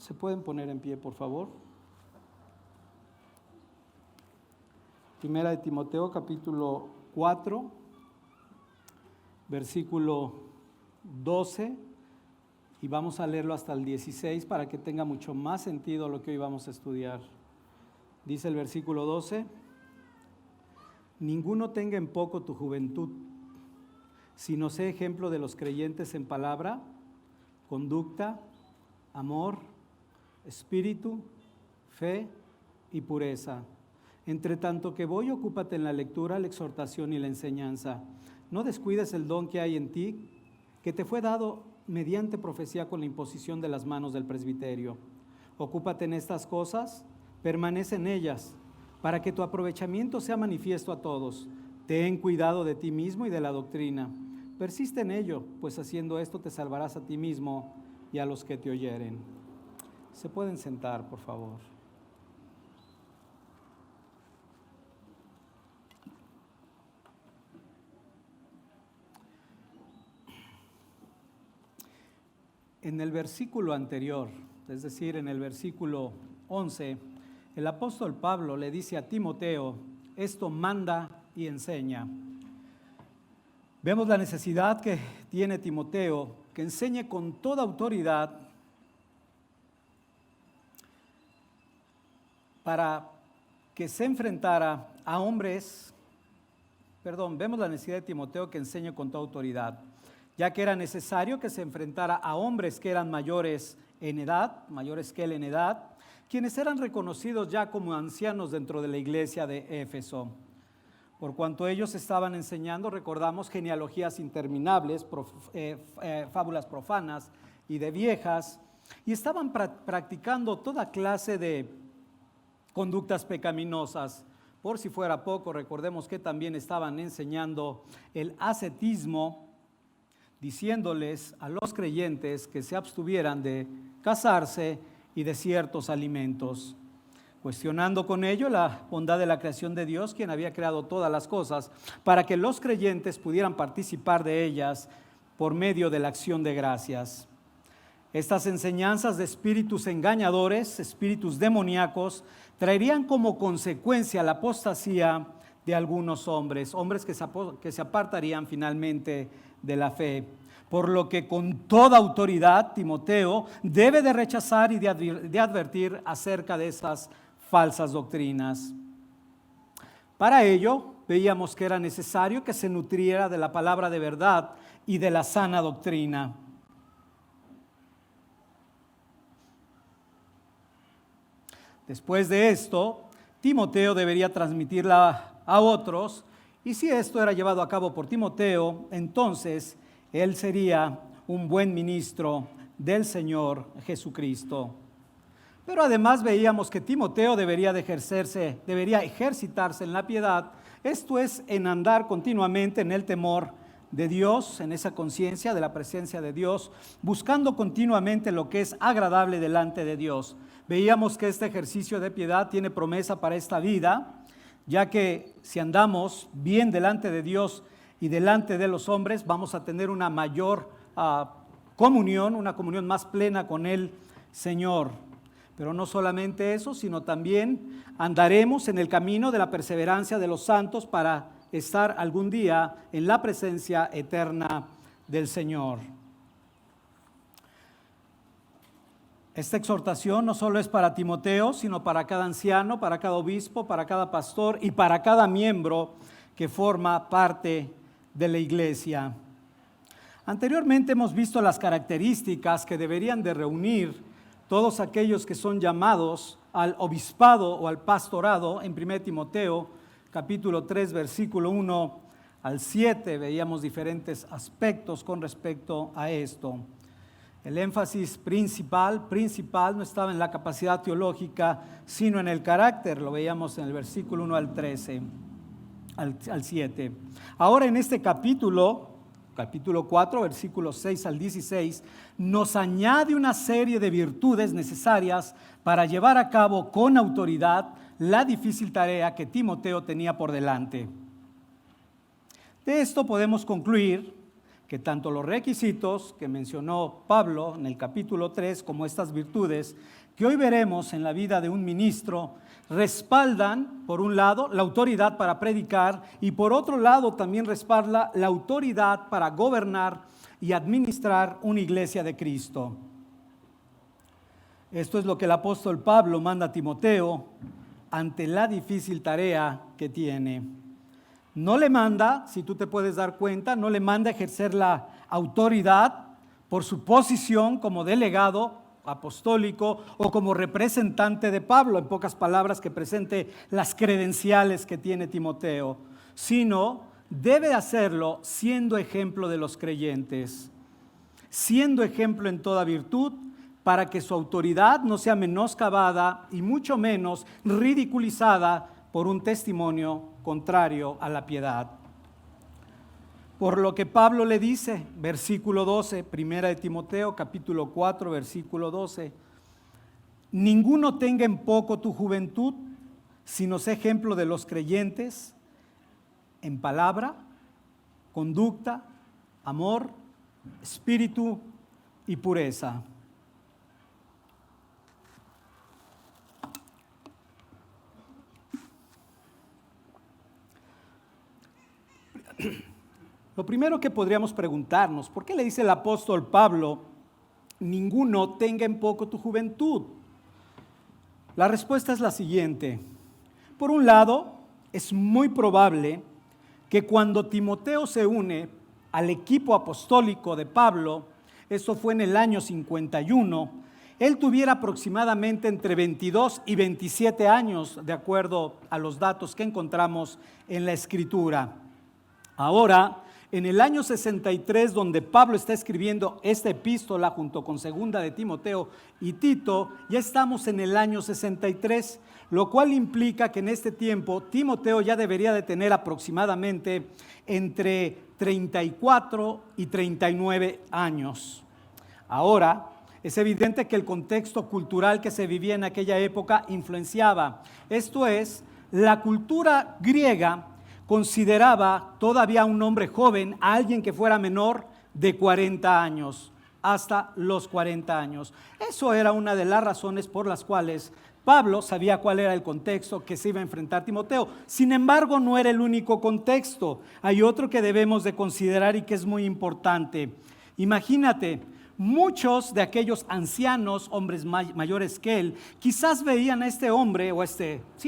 ¿Se pueden poner en pie, por favor? Primera de Timoteo, capítulo 4, versículo 12, y vamos a leerlo hasta el 16 para que tenga mucho más sentido lo que hoy vamos a estudiar. Dice el versículo 12: ninguno tenga en poco tu juventud, sino sé ejemplo de los creyentes en palabra, conducta, amor, espíritu, fe y pureza. Entre tanto que voy, ocúpate en la lectura, la exhortación y la enseñanza. No descuides el don que hay en ti, que te fue dado mediante profecía con la imposición de las manos del presbiterio. Ocúpate en estas cosas, permanece en ellas, para que tu aprovechamiento sea manifiesto a todos. Ten cuidado de ti mismo y de la doctrina. Persiste en ello, pues haciendo esto te salvarás a ti mismo y a los que te oyeren. Se pueden sentar, por favor. En el versículo anterior, es decir, en el versículo 11, el apóstol Pablo le dice a Timoteo: esto manda y enseña. Vemos la necesidad que tiene Timoteo, que enseñe con toda autoridad para que se enfrentara a hombres, vemos la necesidad de Timoteo que enseñe con toda autoridad, ya que era necesario que se enfrentara a hombres que eran mayores en edad, mayores que él en edad, quienes eran reconocidos ya como ancianos dentro de la iglesia de Éfeso. Por cuanto ellos estaban enseñando, recordamos, genealogías interminables, fábulas profanas y de viejas, y estaban practicando toda clase de conductas pecaminosas. Por si fuera poco, recordemos que también estaban enseñando el ascetismo, diciéndoles a los creyentes que se abstuvieran de casarse y de ciertos alimentos, cuestionando con ello la bondad de la creación de Dios, quien había creado todas las cosas, para que los creyentes pudieran participar de ellas por medio de la acción de gracias. Estas enseñanzas de espíritus engañadores, espíritus demoníacos, traerían como consecuencia la apostasía de algunos hombres que se apartarían finalmente de la fe. Por lo que con toda autoridad Timoteo debe de rechazar y de advertir acerca de esas falsas doctrinas. Para ello veíamos que era necesario que se nutriera de la palabra de verdad y de la sana doctrina. Después de esto, Timoteo debería transmitirla a otros, y si esto era llevado a cabo por Timoteo, entonces él sería un buen ministro del Señor Jesucristo. Pero además veíamos que Timoteo debería ejercitarse en la piedad, esto es, en andar continuamente en el temor de Dios, en esa conciencia de la presencia de Dios, buscando continuamente lo que es agradable delante de Dios. Veíamos que este ejercicio de piedad tiene promesa para esta vida, ya que si andamos bien delante de Dios y delante de los hombres, vamos a tener una mayor comunión, una comunión más plena con el Señor. Pero no solamente eso, sino también andaremos en el camino de la perseverancia de los santos para estar algún día en la presencia eterna del Señor. Esta exhortación no solo es para Timoteo, sino para cada anciano, para cada obispo, para cada pastor y para cada miembro que forma parte de la iglesia. Anteriormente hemos visto las características que deberían de reunir todos aquellos que son llamados al obispado o al pastorado. En 1 Timoteo, capítulo 3, versículo 1 al 7, veíamos diferentes aspectos con respecto a esto. El énfasis principal no estaba en la capacidad teológica, sino en el carácter. Lo veíamos en el versículo 1 al 13, al 7. Ahora en este capítulo 4, versículos 6 al 16, nos añade una serie de virtudes necesarias para llevar a cabo con autoridad la difícil tarea que Timoteo tenía por delante. De esto podemos concluir que tanto los requisitos que mencionó Pablo en el capítulo 3 como estas virtudes que hoy veremos en la vida de un ministro respaldan, por un lado, la autoridad para predicar y por otro lado también respalda la autoridad para gobernar y administrar una iglesia de Cristo. Esto es lo que el apóstol Pablo manda a Timoteo ante la difícil tarea que tiene. No le manda, si tú te puedes dar cuenta, no le manda a ejercer la autoridad por su posición como delegado apostólico o como representante de Pablo, en pocas palabras, que presente las credenciales que tiene Timoteo, sino debe hacerlo siendo ejemplo de los creyentes, siendo ejemplo en toda virtud, para que su autoridad no sea menoscabada y mucho menos ridiculizada por un testimonio contrario a la piedad. Por lo que Pablo le dice, versículo 12, primera de Timoteo, capítulo 4, versículo 12, ninguno tenga en poco tu juventud, sino sé ejemplo de los creyentes en palabra, conducta, amor, espíritu y pureza. Lo primero que podríamos preguntarnos, ¿por qué le dice el apóstol Pablo, ninguno tenga en poco tu juventud? La respuesta es la siguiente. Por un lado, es muy probable que cuando Timoteo se une al equipo apostólico de Pablo, esto fue en el año 51, él tuviera aproximadamente entre 22 y 27 años, de acuerdo a los datos que encontramos en la Escritura. Ahora, en el año 63, donde Pablo está escribiendo esta epístola junto con segunda de Timoteo y Tito, ya estamos en el año 63, lo cual implica que en este tiempo Timoteo ya debería de tener aproximadamente entre 34 y 39 años. Ahora, es evidente que el contexto cultural que se vivía en aquella época influenciaba. Esto es, la cultura griega consideraba todavía un hombre joven a alguien que fuera menor de 40 años, hasta los 40 años. Eso era una de las razones por las cuales Pablo sabía cuál era el contexto que se iba a enfrentar Timoteo. Sin embargo, no era el único contexto. Hay otro que debemos de considerar y que es muy importante. Imagínate, muchos de aquellos ancianos, hombres mayores que él, quizás veían a este hombre,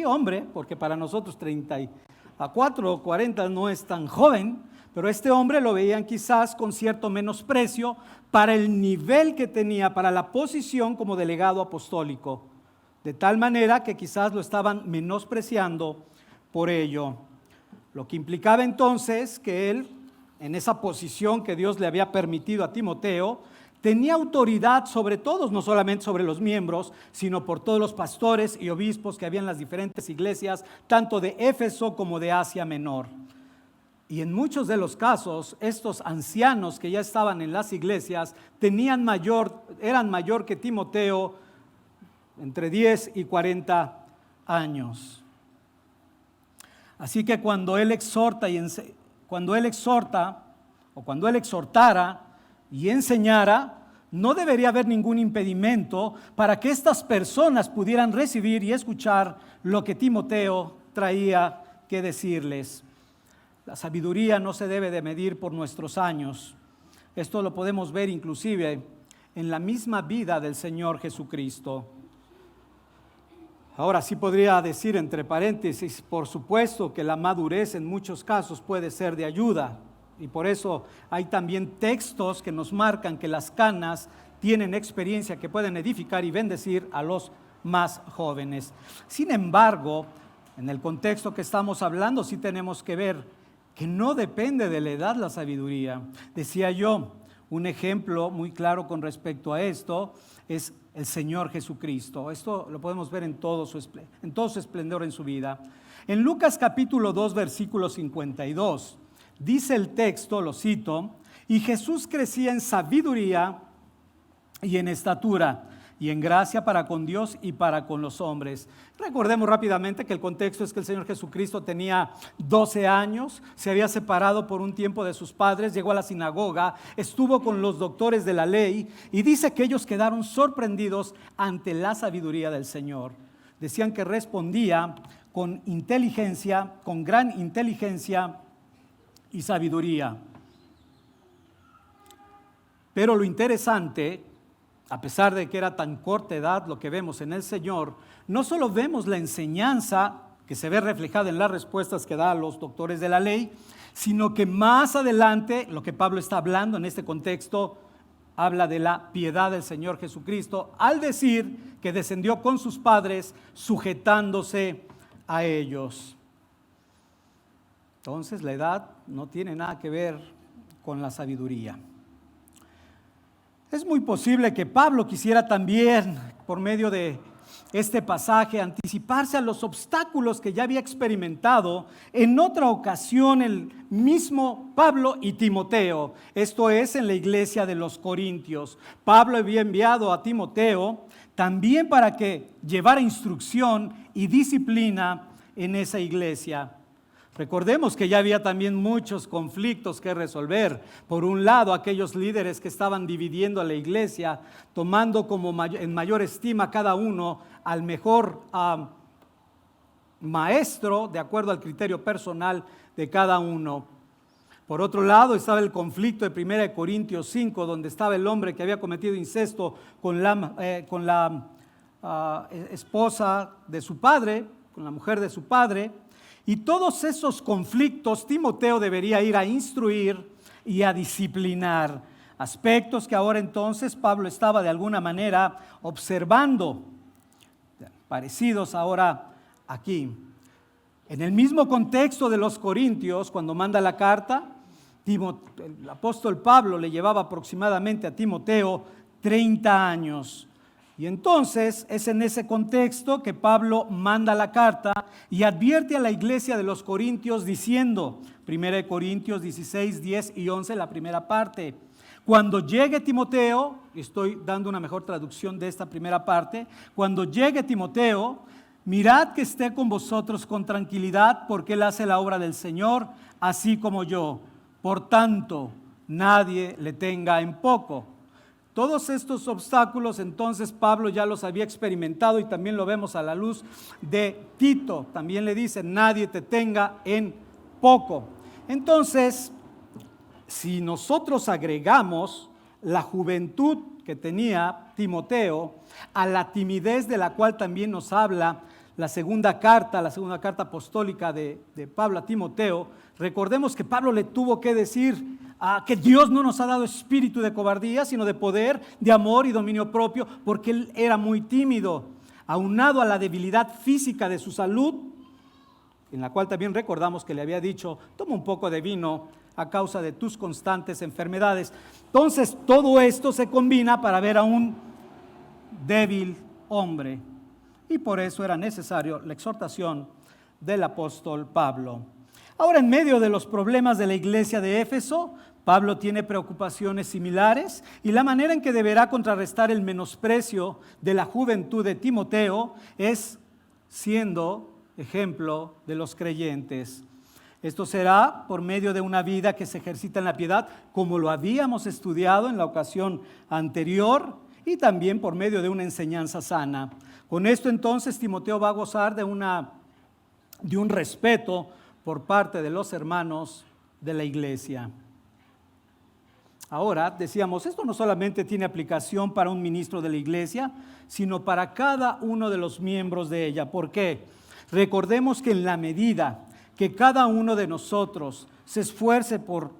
hombre, porque para nosotros 34 o 40 no es tan joven, pero este hombre lo veían quizás con cierto menosprecio para el nivel que tenía, para la posición como delegado apostólico, de tal manera que quizás lo estaban menospreciando por ello. Lo que implicaba entonces que él, en esa posición que Dios le había permitido a Timoteo, tenía autoridad sobre todos, no solamente sobre los miembros, sino por todos los pastores y obispos que había en las diferentes iglesias, tanto de Éfeso como de Asia Menor. Y en muchos de los casos, estos ancianos que ya estaban en las iglesias eran mayor que Timoteo, entre 10 y 40 años. Así que cuando él exhortara y enseñara, no debería haber ningún impedimento para que estas personas pudieran recibir y escuchar lo que Timoteo traía que decirles. La sabiduría no se debe de medir por nuestros años. Esto lo podemos ver inclusive en la misma vida del Señor Jesucristo. Ahora sí podría decir entre paréntesis, por supuesto que la madurez en muchos casos puede ser de ayuda. Y por eso hay también textos que nos marcan que las canas tienen experiencia que pueden edificar y bendecir a los más jóvenes. Sin embargo, en el contexto que estamos hablando, sí tenemos que ver que no depende de la edad la sabiduría. Decía yo, un ejemplo muy claro con respecto a esto es el Señor Jesucristo. Esto lo podemos ver en todo su esplendor en su vida. En Lucas capítulo 2, versículo 52, dice el texto, lo cito, y Jesús crecía en sabiduría y en estatura y en gracia para con Dios y para con los hombres. Recordemos rápidamente que el contexto es que el Señor Jesucristo tenía 12 años, se había separado por un tiempo de sus padres, llegó a la sinagoga, estuvo con los doctores de la ley y dice que ellos quedaron sorprendidos ante la sabiduría del Señor. Decían que respondía con inteligencia, con gran inteligencia y sabiduría. Pero lo interesante, a pesar de que era tan corta edad, lo que vemos en el Señor, no solo vemos la enseñanza que se ve reflejada en las respuestas que da a los doctores de la ley, sino que más adelante, lo que Pablo está hablando en este contexto, habla de la piedad del Señor Jesucristo, al decir que descendió con sus padres sujetándose a ellos. Entonces la edad no tiene nada que ver con la sabiduría. Es muy posible que Pablo quisiera también, por medio de este pasaje, anticiparse a los obstáculos que ya había experimentado en otra ocasión el mismo Pablo y Timoteo. Esto es, en la iglesia de los Corintios. Pablo había enviado a Timoteo también para que llevara instrucción y disciplina en esa iglesia. Recordemos que ya había también muchos conflictos que resolver. Por un lado, aquellos líderes que estaban dividiendo a la iglesia, tomando en mayor estima cada uno al mejor maestro, de acuerdo al criterio personal de cada uno. Por otro lado, estaba el conflicto de 1 Corintios 5, donde estaba el hombre que había cometido incesto con la esposa de su padre, con la mujer de su padre. Y todos esos conflictos Timoteo debería ir a instruir y a disciplinar. Aspectos que ahora entonces Pablo estaba de alguna manera observando, parecidos ahora aquí. En el mismo contexto de los Corintios, cuando manda la carta, el apóstol Pablo le llevaba aproximadamente a Timoteo 30 años. Y entonces es en ese contexto que Pablo manda la carta y advierte a la iglesia de los Corintios diciendo, 1 Corintios 16, 10 y 11, la primera parte: cuando llegue Timoteo, estoy dando una mejor traducción de esta primera parte, cuando llegue Timoteo, mirad que esté con vosotros con tranquilidad, porque él hace la obra del Señor, así como yo. Por tanto, nadie le tenga en poco. Todos estos obstáculos entonces Pablo ya los había experimentado y también lo vemos a la luz de Tito. También le dice, nadie te tenga en poco. Entonces, si nosotros agregamos la juventud que tenía Timoteo a la timidez de la cual también nos habla la segunda carta apostólica de Pablo a Timoteo, recordemos que Pablo le tuvo que decir que Dios no nos ha dado espíritu de cobardía, sino de poder, de amor y dominio propio, porque él era muy tímido, aunado a la debilidad física de su salud, en la cual también recordamos que le había dicho, toma un poco de vino a causa de tus constantes enfermedades. Entonces todo esto se combina para ver a un débil hombre, y por eso era necesario la exhortación del apóstol Pablo. Ahora, en medio de los problemas de la iglesia de Éfeso, Pablo tiene preocupaciones similares y la manera en que deberá contrarrestar el menosprecio de la juventud de Timoteo es siendo ejemplo de los creyentes. Esto será por medio de una vida que se ejercita en la piedad, como lo habíamos estudiado en la ocasión anterior, y también por medio de una enseñanza sana. Con esto entonces Timoteo va a gozar de un respeto por parte de los hermanos de la iglesia. Ahora, decíamos, esto no solamente tiene aplicación para un ministro de la iglesia, sino para cada uno de los miembros de ella. ¿Por qué? Recordemos que en la medida que cada uno de nosotros se esfuerce por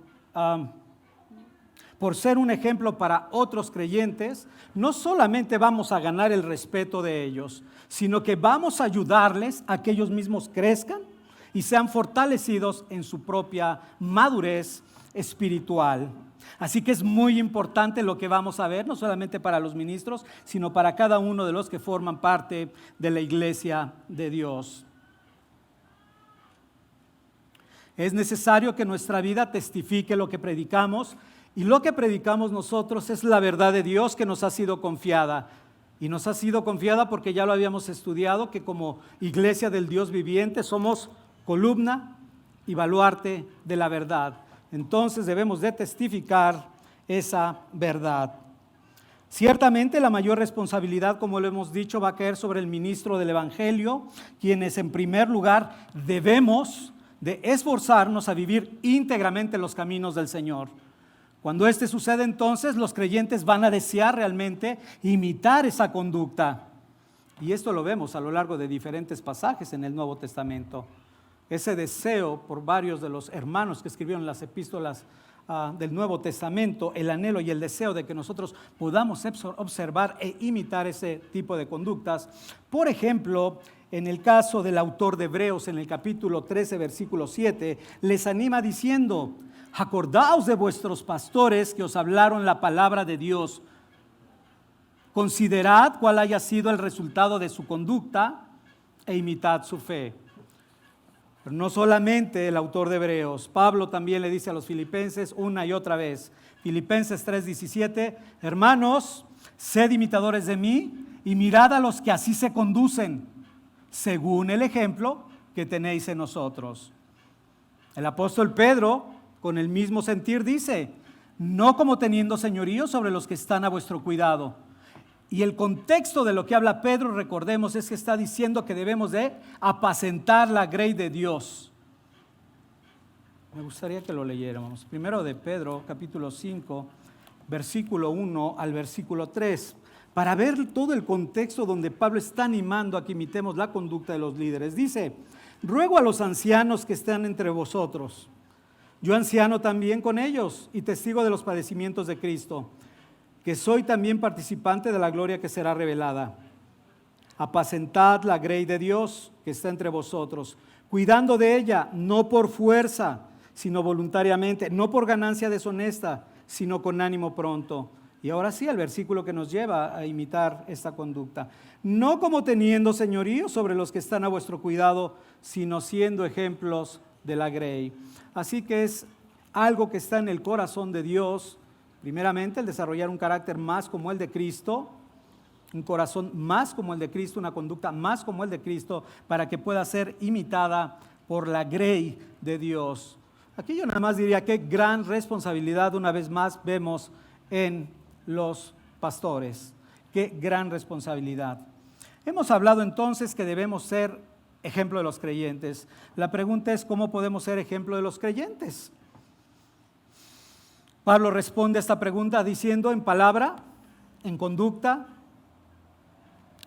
ser un ejemplo para otros creyentes, no solamente vamos a ganar el respeto de ellos, sino que vamos a ayudarles a que ellos mismos crezcan y sean fortalecidos en su propia madurez espiritual. Así que es muy importante lo que vamos a ver, no solamente para los ministros, sino para cada uno de los que forman parte de la iglesia de Dios. Es necesario que nuestra vida testifique lo que predicamos, y lo que predicamos nosotros es la verdad de Dios que nos ha sido confiada. y nos ha sido confiada porque ya lo habíamos estudiado, que como iglesia del Dios viviente somos columna y baluarte de la verdad. Entonces debemos de testificar esa verdad. Ciertamente la mayor responsabilidad, como lo hemos dicho, va a caer sobre el ministro del Evangelio, quienes en primer lugar debemos de esforzarnos a vivir íntegramente los caminos del Señor. Cuando esto sucede, entonces los creyentes van a desear realmente imitar esa conducta. Y esto lo vemos a lo largo de diferentes pasajes en el Nuevo Testamento. Ese deseo por varios de los hermanos que escribieron las epístolas del Nuevo Testamento, el anhelo y el deseo de que nosotros podamos observar e imitar ese tipo de conductas. Por ejemplo, en el caso del autor de Hebreos, en el capítulo 13, versículo 7, les anima diciendo: acordaos de vuestros pastores que os hablaron la palabra de Dios. Considerad cuál haya sido el resultado de su conducta e imitad su fe. Pero no solamente el autor de Hebreos, Pablo también le dice a los filipenses una y otra vez, Filipenses 3:17, hermanos, sed imitadores de mí y mirad a los que así se conducen, según el ejemplo que tenéis en nosotros. El apóstol Pedro, con el mismo sentir, dice, no como teniendo señorío sobre los que están a vuestro cuidado. Y el contexto de lo que habla Pedro, recordemos, es que está diciendo que debemos de apacentar la grey de Dios. Me gustaría que lo leyéramos. Primero de Pedro, capítulo 5, versículo 1 al versículo 3, para ver todo el contexto donde Pablo está animando a que imitemos la conducta de los líderes. Dice, ruego a los ancianos que están entre vosotros, yo anciano también con ellos y testigo de los padecimientos de Cristo, que soy también participante de la gloria que será revelada. Apacentad la grey de Dios que está entre vosotros, cuidando de ella, no por fuerza, sino voluntariamente, no por ganancia deshonesta, sino con ánimo pronto. Y ahora sí, el versículo que nos lleva a imitar esta conducta. No como teniendo señorío sobre los que están a vuestro cuidado, sino siendo ejemplos de la grey. Así que es algo que está en el corazón de Dios. Primeramente, el desarrollar un carácter más como el de Cristo, un corazón más como el de Cristo, una conducta más como el de Cristo, para que pueda ser imitada por la grey de Dios. Aquí yo nada más diría qué gran responsabilidad una vez más vemos en los pastores. Qué gran responsabilidad. Hemos hablado entonces que debemos ser ejemplo de los creyentes. La pregunta es, ¿cómo podemos ser ejemplo de los creyentes? Pablo responde a esta pregunta diciendo en palabra, en conducta,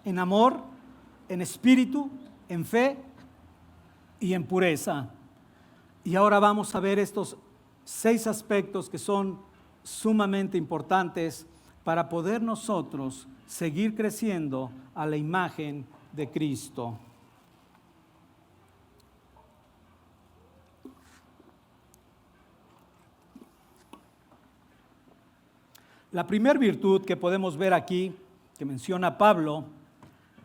en amor, en espíritu, en fe y en pureza. Y ahora vamos a ver estos 6 aspectos que son sumamente importantes para poder nosotros seguir creciendo a la imagen de Cristo. La primera virtud que podemos ver aquí, que menciona Pablo,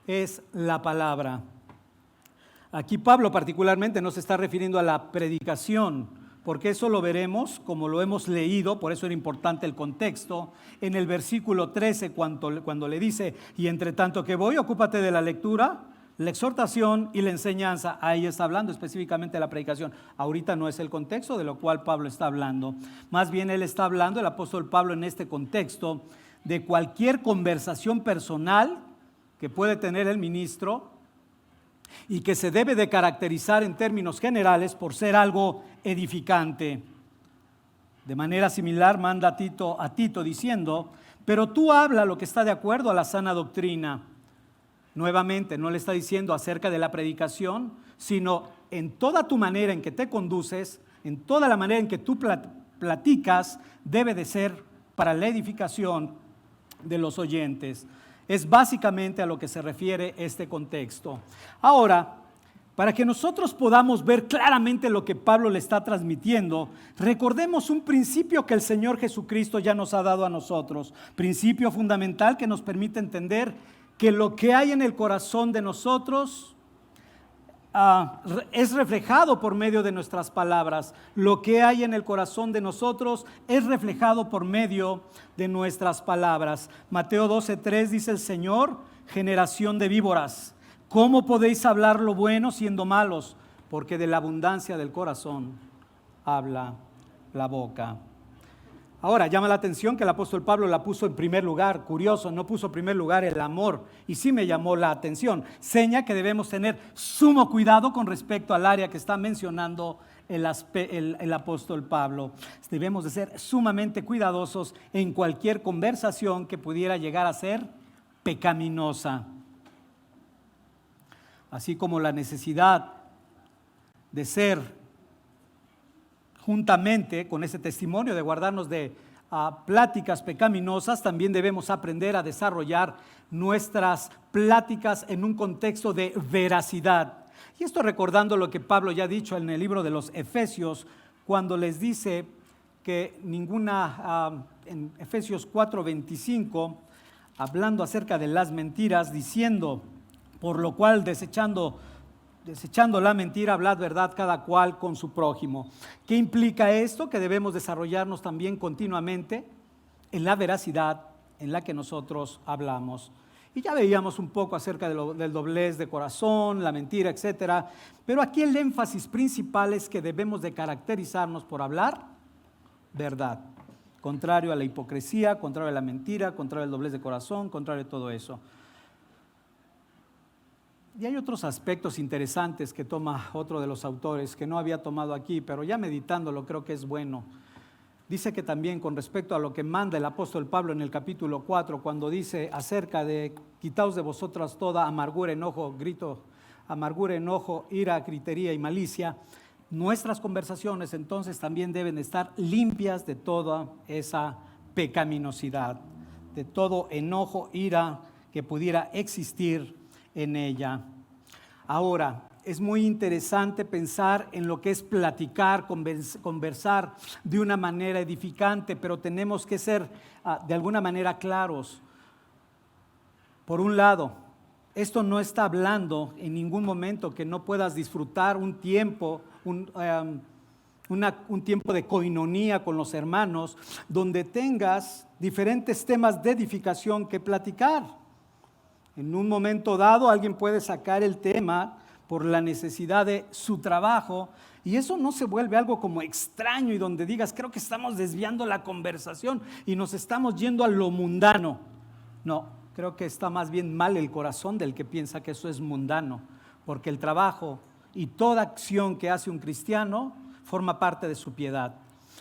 es la palabra. Aquí Pablo particularmente no se está refiriendo a la predicación, porque eso lo veremos, como lo hemos leído, por eso era importante el contexto, en el versículo 13, cuando le dice, y entre tanto que voy, ocúpate de la lectura, la exhortación y la enseñanza. Ahí está hablando específicamente de la predicación. Ahorita no es el contexto de lo cual Pablo está hablando. Más bien él está hablando, el apóstol Pablo en este contexto, de cualquier conversación personal que puede tener el ministro y que se debe de caracterizar en términos generales por ser algo edificante. De manera similar manda a Tito diciendo, pero tú habla lo que está de acuerdo a la sana doctrina. Nuevamente, no le está diciendo acerca de la predicación, sino en toda tu manera en que te conduces, en toda la manera en que tú platicas, debe de ser para la edificación de los oyentes. Es básicamente a lo que se refiere este contexto. Ahora, para que nosotros podamos ver claramente lo que Pablo le está transmitiendo, recordemos un principio que el Señor Jesucristo ya nos ha dado a nosotros, principio fundamental que nos permite entender que lo que hay en el corazón de nosotros es reflejado por medio de nuestras palabras. Lo que hay en el corazón de nosotros es reflejado por medio de nuestras palabras. Mateo 12:3 dice el Señor: generación de víboras, ¿cómo podéis hablar lo bueno siendo malos? Porque de la abundancia del corazón habla la boca. Ahora, llama la atención que el apóstol Pablo la puso en primer lugar. Curioso, no puso en primer lugar el amor, y sí me llamó la atención. Seña que debemos tener sumo cuidado con respecto al área que está mencionando el apóstol Pablo. Debemos de ser sumamente cuidadosos en cualquier conversación que pudiera llegar a ser pecaminosa. Así como la necesidad de ser juntamente con ese testimonio de guardarnos de pláticas pecaminosas, también debemos aprender a desarrollar nuestras pláticas en un contexto de veracidad. Y esto recordando lo que Pablo ya ha dicho en el libro de los Efesios, cuando les dice que en Efesios 4:25, hablando acerca de las mentiras, diciendo: por lo cual desechando la mentira, hablad verdad cada cual con su prójimo. ¿Qué implica esto? Que debemos desarrollarnos también continuamente en la veracidad en la que nosotros hablamos. Y ya veíamos un poco acerca del doblez de corazón, la mentira, etcétera. Pero aquí el énfasis principal es que debemos de caracterizarnos por hablar verdad, contrario a la hipocresía, contrario a la mentira, contrario al doblez de corazón, contrario a todo eso. Y hay otros aspectos interesantes que toma otro de los autores que no había tomado aquí, pero ya meditándolo creo que es bueno. Dice que también con respecto a lo que manda el apóstol Pablo en el capítulo 4, cuando dice acerca de quitaos de vosotras toda amargura, enojo, ira, gritería y malicia, nuestras conversaciones entonces también deben estar limpias de toda esa pecaminosidad, de todo enojo, ira que pudiera existir en ella. Ahora, es muy interesante pensar en lo que es platicar, conversar de una manera edificante, pero tenemos que ser de alguna manera claros. Por un lado, esto no está hablando en ningún momento que no puedas disfrutar un tiempo, un tiempo de coinonía con los hermanos, donde tengas diferentes temas de edificación que platicar. En un momento dado alguien puede sacar el tema por la necesidad de su trabajo, y eso no se vuelve algo como extraño y donde digas, creo que estamos desviando la conversación y nos estamos yendo a lo mundano. No, creo que está más bien mal el corazón del que piensa que eso es mundano, porque el trabajo y toda acción que hace un cristiano forma parte de su piedad.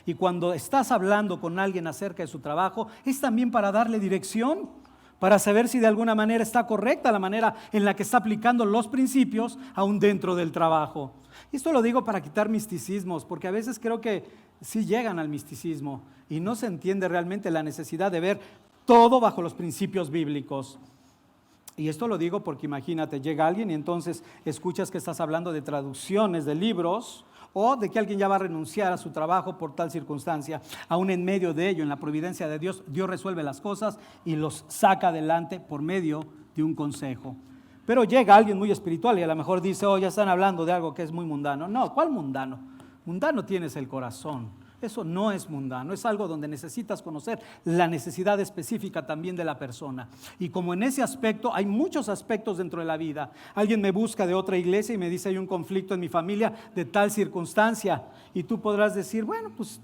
Y cuando estás hablando con alguien acerca de su trabajo, es también para darle dirección, para saber si de alguna manera está correcta la manera en la que está aplicando los principios aún dentro del trabajo. Y esto lo digo para quitar misticismos, porque a veces creo que sí llegan al misticismo y no se entiende realmente la necesidad de ver todo bajo los principios bíblicos. Y esto lo digo porque imagínate, llega alguien y entonces escuchas que estás hablando de traducciones de libros, o de que alguien ya va a renunciar a su trabajo por tal circunstancia. Aún en medio de ello, en la providencia de Dios, Dios resuelve las cosas y los saca adelante por medio de un consejo. Pero llega alguien muy espiritual y a lo mejor dice, ya están hablando de algo que es muy mundano. No, ¿cuál mundano? Mundano tienes el corazón. Eso no es mundano, es algo donde necesitas conocer la necesidad específica también de la persona. Y como en ese aspecto, hay muchos aspectos dentro de la vida. Alguien me busca de otra iglesia y me dice, hay un conflicto en mi familia de tal circunstancia. Y tú podrás decir, bueno, pues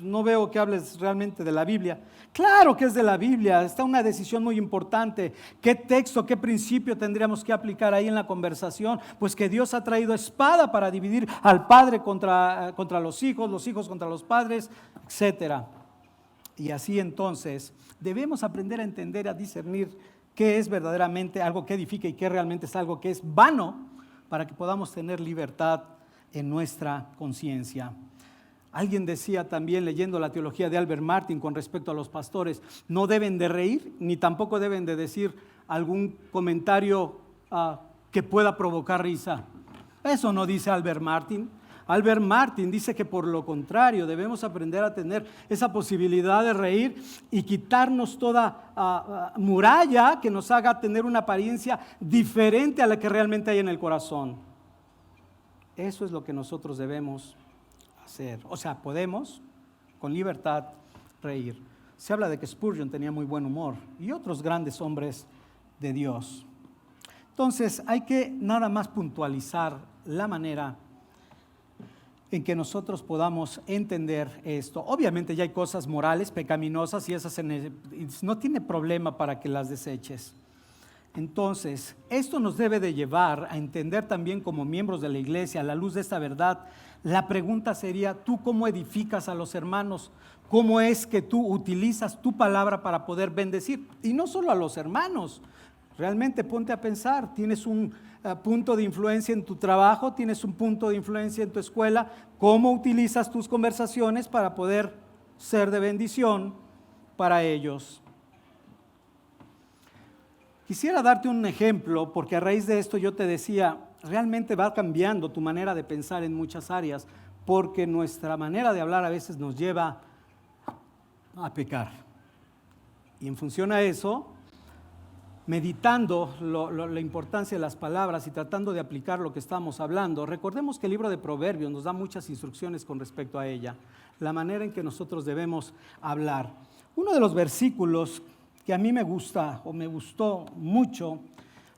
no veo que hables realmente de la Biblia. Claro que es de la Biblia, está una decisión muy importante. ¿Qué texto, qué principio tendríamos que aplicar ahí en la conversación? Pues que Dios ha traído espada para dividir al padre contra los hijos contra los padres, etcétera. Y así entonces debemos aprender a entender, a discernir qué es verdaderamente algo que edifica y qué realmente es algo que es vano, para que podamos tener libertad en nuestra conciencia. Alguien decía también, leyendo la teología de Albert Martin con respecto a los pastores, no deben de reír ni tampoco deben de decir algún comentario que pueda provocar risa. Eso no dice Albert Martin. Albert Martin dice que por lo contrario debemos aprender a tener esa posibilidad de reír y quitarnos toda muralla que nos haga tener una apariencia diferente a la que realmente hay en el corazón. Eso es lo que nosotros debemos hacer. O sea, podemos con libertad reír. Se habla de que Spurgeon tenía muy buen humor y otros grandes hombres de Dios. Entonces hay que nada más puntualizar la manera en que nosotros podamos entender esto. Obviamente ya hay cosas morales, pecaminosas, y esas no tiene problema para que las deseches. Entonces, esto nos debe de llevar a entender también como miembros de la iglesia, a la luz de esta verdad, la pregunta sería, ¿tú cómo edificas a los hermanos? ¿Cómo es que tú utilizas tu palabra para poder bendecir? Y no solo a los hermanos, realmente ponte a pensar, tienes un punto de influencia en tu trabajo, tienes un punto de influencia en tu escuela, ¿cómo utilizas tus conversaciones para poder ser de bendición para ellos? Quisiera darte un ejemplo, porque a raíz de esto yo te decía, realmente va cambiando tu manera de pensar en muchas áreas, porque nuestra manera de hablar a veces nos lleva a pecar. Y en función a eso, meditando la importancia de las palabras y tratando de aplicar lo que estamos hablando, recordemos que el libro de Proverbios nos da muchas instrucciones con respecto a ella, la manera en que nosotros debemos hablar. Uno de los versículos que a mí me gusta o me gustó mucho,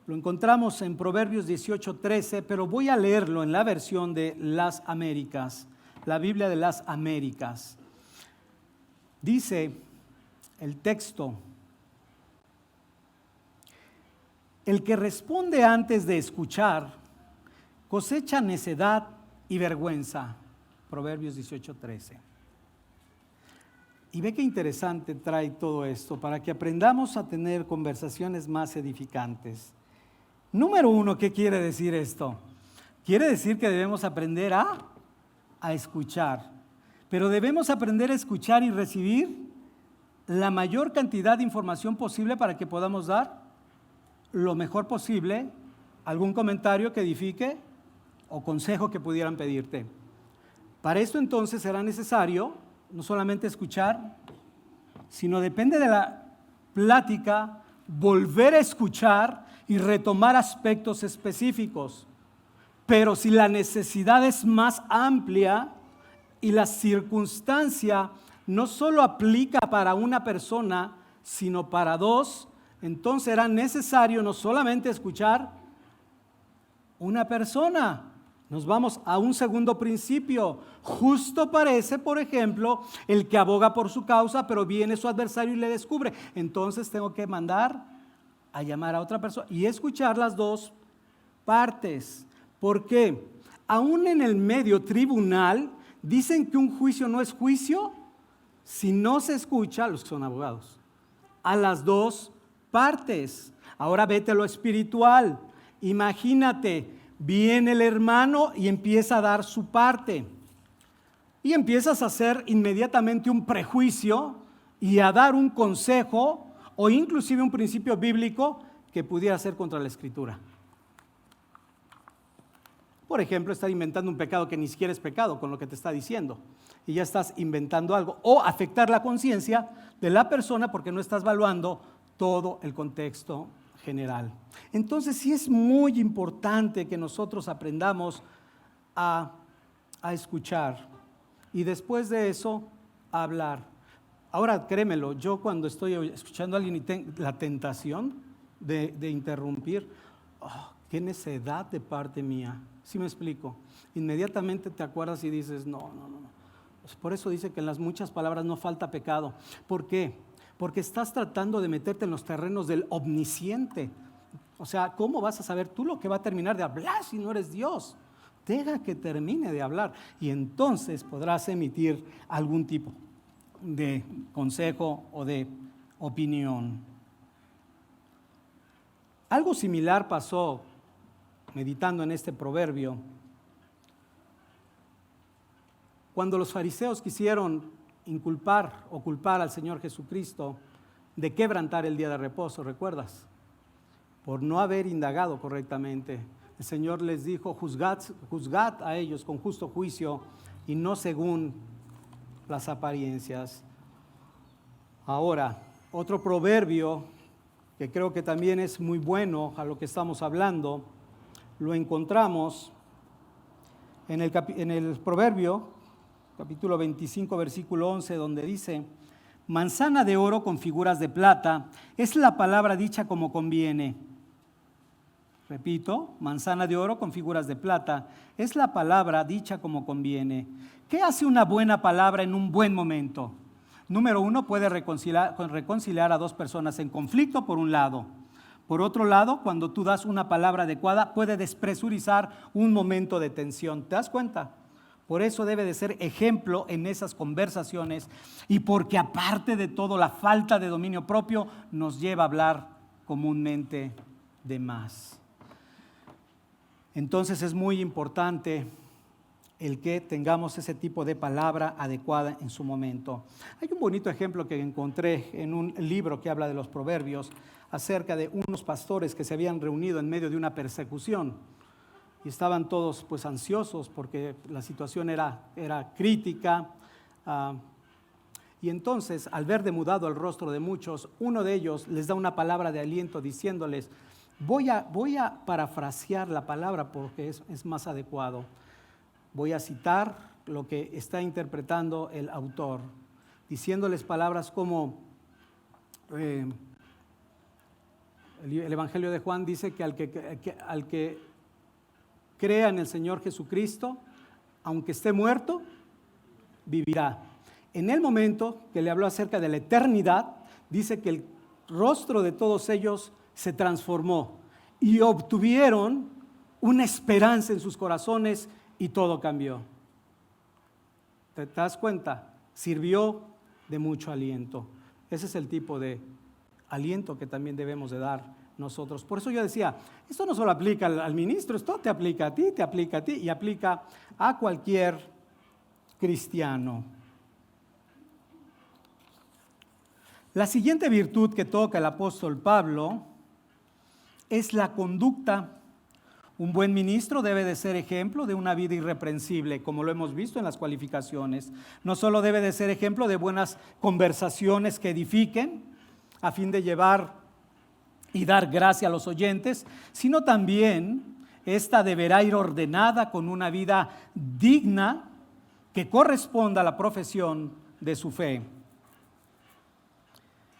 lo encontramos en Proverbios 18:13, pero voy a leerlo en la versión de las Américas, la Biblia de las Américas. Dice el texto: el que responde antes de escuchar cosecha necedad y vergüenza. Proverbios 18:13. Y ve qué interesante trae todo esto para que aprendamos a tener conversaciones más edificantes. Número uno, ¿qué quiere decir esto? Quiere decir que debemos aprender a escuchar, pero debemos aprender a escuchar y recibir la mayor cantidad de información posible para que podamos dar lo mejor posible, algún comentario que edifique o consejo que pudieran pedirte. Para esto entonces será necesario no solamente escuchar, sino depende de la plática, volver a escuchar y retomar aspectos específicos. Pero si la necesidad es más amplia y la circunstancia no solo aplica para una persona, sino para dos, entonces era necesario no solamente escuchar una persona. Nos vamos a un segundo principio. Justo parece, por ejemplo, el que aboga por su causa, pero viene su adversario y le descubre. Entonces tengo que mandar a llamar a otra persona y escuchar las dos partes. ¿Por qué? Aún en el medio tribunal dicen que un juicio no es juicio si no se escucha, los que son abogados, a las dos partes. Ahora vete a lo espiritual. Imagínate, viene el hermano y empieza a dar su parte. Y empiezas a hacer inmediatamente un prejuicio y a dar un consejo o inclusive un principio bíblico que pudiera ser contra la Escritura. Por ejemplo, estar inventando un pecado que ni siquiera es pecado con lo que te está diciendo. Y ya estás inventando algo. O afectar la conciencia de la persona porque no estás evaluando todo el contexto general. Entonces sí es muy importante que nosotros aprendamos a escuchar y después de eso a hablar. Ahora créemelo, yo cuando estoy escuchando a alguien y tengo la tentación de interrumpir, qué necedad de parte mía. ¿Sí me explico? Inmediatamente te acuerdas y dices, no. Pues por eso dice que en las muchas palabras no falta pecado. ¿Por qué? Porque estás tratando de meterte en los terrenos del omnisciente. O sea, ¿cómo vas a saber tú lo que va a terminar de hablar si no eres Dios? Deja que termine de hablar y entonces podrás emitir algún tipo de consejo o de opinión. Algo similar pasó meditando en este proverbio cuando los fariseos quisieron inculpar o culpar al Señor Jesucristo de quebrantar el día de reposo, ¿recuerdas? Por no haber indagado correctamente. El Señor les dijo, juzgad a ellos con justo juicio y no según las apariencias. Ahora, otro proverbio que creo que también es muy bueno a lo que estamos hablando, lo encontramos en el Proverbio, capítulo 25, versículo 11, donde dice: manzana de oro con figuras de plata es la palabra dicha como conviene. Repito, manzana de oro con figuras de plata es la palabra dicha como conviene. ¿Qué hace una buena palabra en un buen momento? Número uno, puede reconciliar a dos personas en conflicto, por un lado. Por otro lado, cuando tú das una palabra adecuada, puede despresurizar un momento de tensión. ¿Te das cuenta? Por eso debe de ser ejemplo en esas conversaciones, y porque aparte de todo, la falta de dominio propio nos lleva a hablar comúnmente de más. Entonces es muy importante el que tengamos ese tipo de palabra adecuada en su momento. Hay un bonito ejemplo que encontré en un libro que habla de los proverbios acerca de unos pastores que se habían reunido en medio de una persecución y estaban todos pues ansiosos porque la situación era crítica. Y entonces, al ver demudado el rostro de muchos, uno de ellos les da una palabra de aliento diciéndoles: voy a parafrasear la palabra porque es más adecuado. Voy a citar lo que está interpretando el autor, diciéndoles palabras como, el Evangelio de Juan dice que al que crea en el Señor Jesucristo, aunque esté muerto, vivirá. En el momento que le habló acerca de la eternidad, dice que el rostro de todos ellos se transformó y obtuvieron una esperanza en sus corazones y todo cambió. ¿Te das cuenta? Sirvió de mucho aliento. Ese es el tipo de aliento que también debemos de dar nosotros. Por eso yo decía, esto no solo aplica al ministro, esto te aplica a ti, te aplica a ti y aplica a cualquier cristiano. La siguiente virtud que toca el apóstol Pablo es la conducta. Un buen ministro debe de ser ejemplo de una vida irreprensible, como lo hemos visto en las cualificaciones. No solo debe de ser ejemplo de buenas conversaciones que edifiquen, a fin de llevar y dar gracia a los oyentes, sino también esta deberá ir ordenada con una vida digna que corresponda a la profesión de su fe.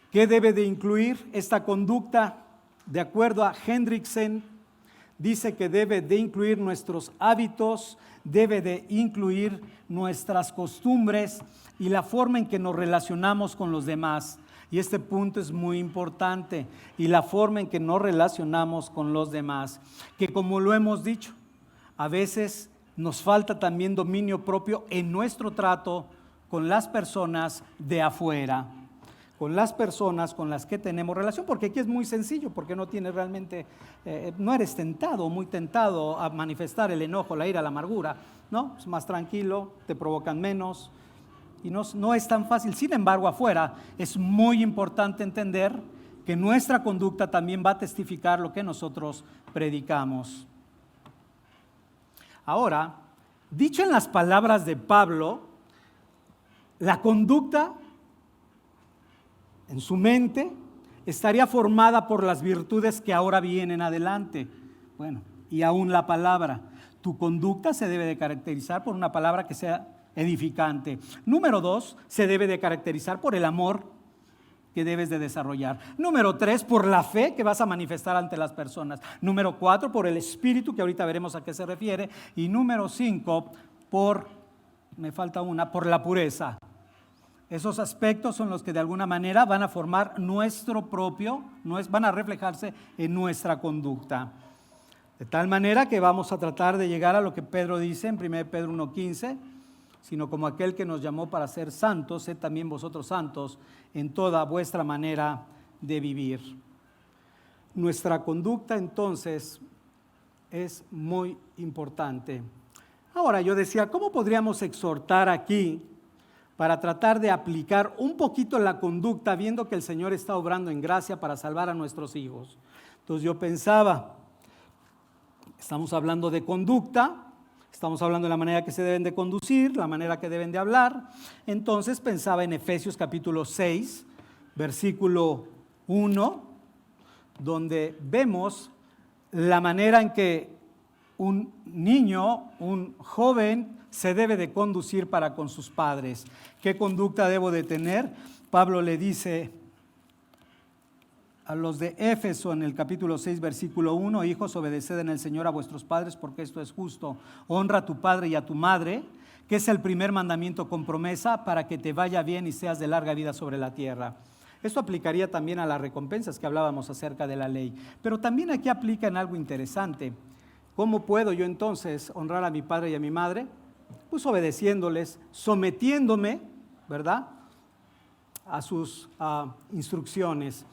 ¿Qué debe de incluir esta conducta? De acuerdo a Hendriksen, dice que debe de incluir nuestros hábitos, debe de incluir nuestras costumbres y la forma en que nos relacionamos con los demás. Y este punto es muy importante, y la forma en que nos relacionamos con los demás, que como lo hemos dicho, a veces nos falta también dominio propio en nuestro trato con las personas de afuera, con las personas con las que tenemos relación, porque aquí es muy sencillo, porque no tienes realmente, no eres muy tentado a manifestar el enojo, la ira, la amargura, ¿no? Es más tranquilo, te provocan menos y no es tan fácil. Sin embargo, afuera es muy importante entender que nuestra conducta también va a testificar lo que nosotros predicamos. Ahora, dicho en las palabras de Pablo, la conducta en su mente estaría formada por las virtudes que ahora vienen adelante. Bueno, y aún la palabra. Tu conducta se debe de caracterizar por una palabra que sea edificante. Número 2, se debe de caracterizar por el amor que debes de desarrollar. Número 3, por la fe que vas a manifestar ante las personas. Número 4, por el espíritu, que ahorita veremos a qué se refiere. Y número 5, por la pureza. Esos aspectos son los que de alguna manera van a formar nuestro propio, van a reflejarse en nuestra conducta. De tal manera que vamos a tratar de llegar a lo que Pedro dice en 1 Pedro 1:15, sino como aquel que nos llamó para ser santos, sed también vosotros santos en toda vuestra manera de vivir. Nuestra conducta entonces es muy importante. Ahora yo decía, ¿cómo podríamos exhortar aquí para tratar de aplicar un poquito la conducta, viendo que el Señor está obrando en gracia para salvar a nuestros hijos? Entonces yo pensaba, estamos hablando de conducta, estamos hablando de la manera que se deben de conducir, la manera que deben de hablar. Entonces pensaba en Efesios capítulo 6, versículo 1, donde vemos la manera en que un niño, un joven, se debe de conducir para con sus padres. ¿Qué conducta debo de tener? Pablo le dice a los de Éfeso en el capítulo 6, versículo 1, hijos, obedeced en el Señor a vuestros padres, porque esto es justo. Honra a tu padre y a tu madre, que es el primer mandamiento con promesa, para que te vaya bien y seas de larga vida sobre la tierra. Esto aplicaría también a las recompensas que hablábamos acerca de la ley. Pero también aquí aplica en algo interesante. ¿Cómo puedo yo entonces honrar a mi padre y a mi madre? Pues obedeciéndoles, sometiéndome, ¿verdad?, a sus instrucciones.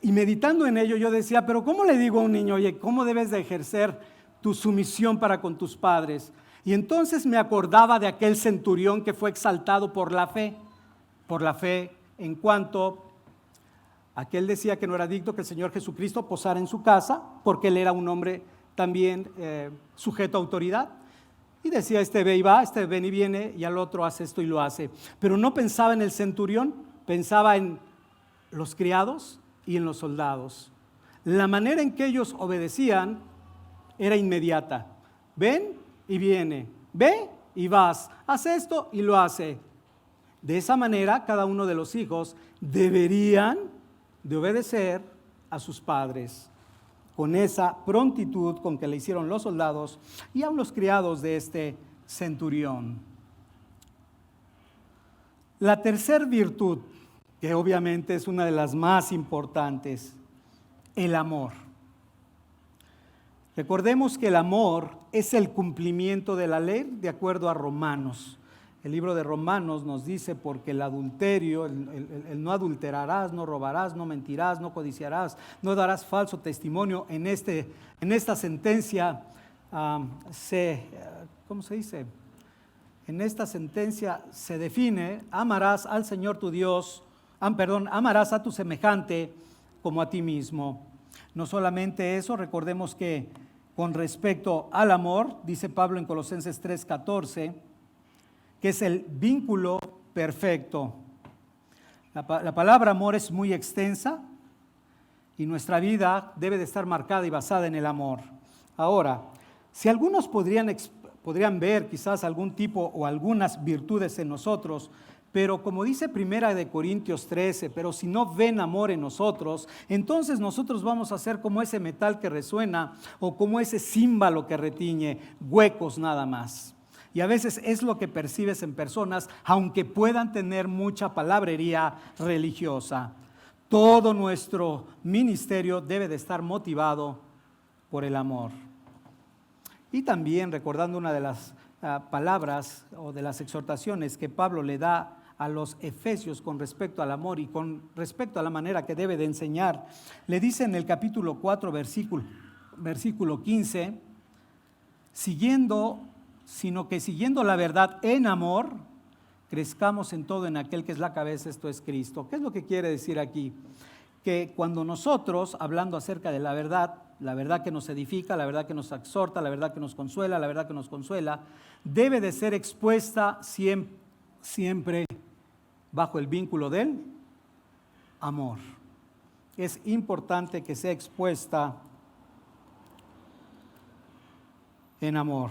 Y meditando en ello yo decía, pero ¿cómo le digo a un niño, oye, cómo debes de ejercer tu sumisión para con tus padres? Y entonces me acordaba de aquel centurión que fue exaltado por la fe en cuanto aquel decía que no era digno que el Señor Jesucristo posara en su casa, porque él era un hombre también sujeto a autoridad. Y decía, este ve y va, este ven y viene, y al otro hace esto y lo hace. Pero no pensaba en el centurión, pensaba en los criados y en los soldados. La manera en que ellos obedecían era inmediata. Ven y viene, ve y vas, haz esto y lo hace. De esa manera, cada uno de los hijos deberían de obedecer a sus padres, con esa prontitud con que le hicieron los soldados y aun los criados de este centurión. La tercera virtud, que obviamente es una de las más importantes, el amor. Recordemos que el amor es el cumplimiento de la ley de acuerdo a Romanos. El libro de Romanos nos dice, porque el adulterio, el no adulterarás, no robarás, no mentirás, no codiciarás, no darás falso testimonio. En esta sentencia ¿cómo se dice? En esta sentencia se define, amarás al Señor tu Dios, amarás a tu semejante como a ti mismo. No solamente eso, recordemos que con respecto al amor, dice Pablo en Colosenses 3:14, que es el vínculo perfecto. La palabra amor es muy extensa y nuestra vida debe de estar marcada y basada en el amor. Ahora, si algunos podrían ver quizás algún tipo o algunas virtudes en nosotros, pero como dice Primera de Corintios 13, pero si no ven amor en nosotros, entonces nosotros vamos a ser como ese metal que resuena o como ese címbalo que retiñe, huecos nada más. Y a veces es lo que percibes en personas, aunque puedan tener mucha palabrería religiosa. Todo nuestro ministerio debe de estar motivado por el amor. Y también recordando una de las palabras o de las exhortaciones que Pablo le da a los efesios con respecto al amor y con respecto a la manera que debe de enseñar, le dice en el capítulo 4, versículo 15, siguiendo la verdad en amor, crezcamos en todo en aquel que es la cabeza, esto es Cristo. ¿Qué es lo que quiere decir aquí? Que cuando nosotros, hablando acerca de la verdad que nos edifica, la verdad que nos exhorta, la verdad que nos consuela, la verdad que nos consuela, debe de ser expuesta siempre bajo el vínculo del amor. Es importante que sea expuesta en amor.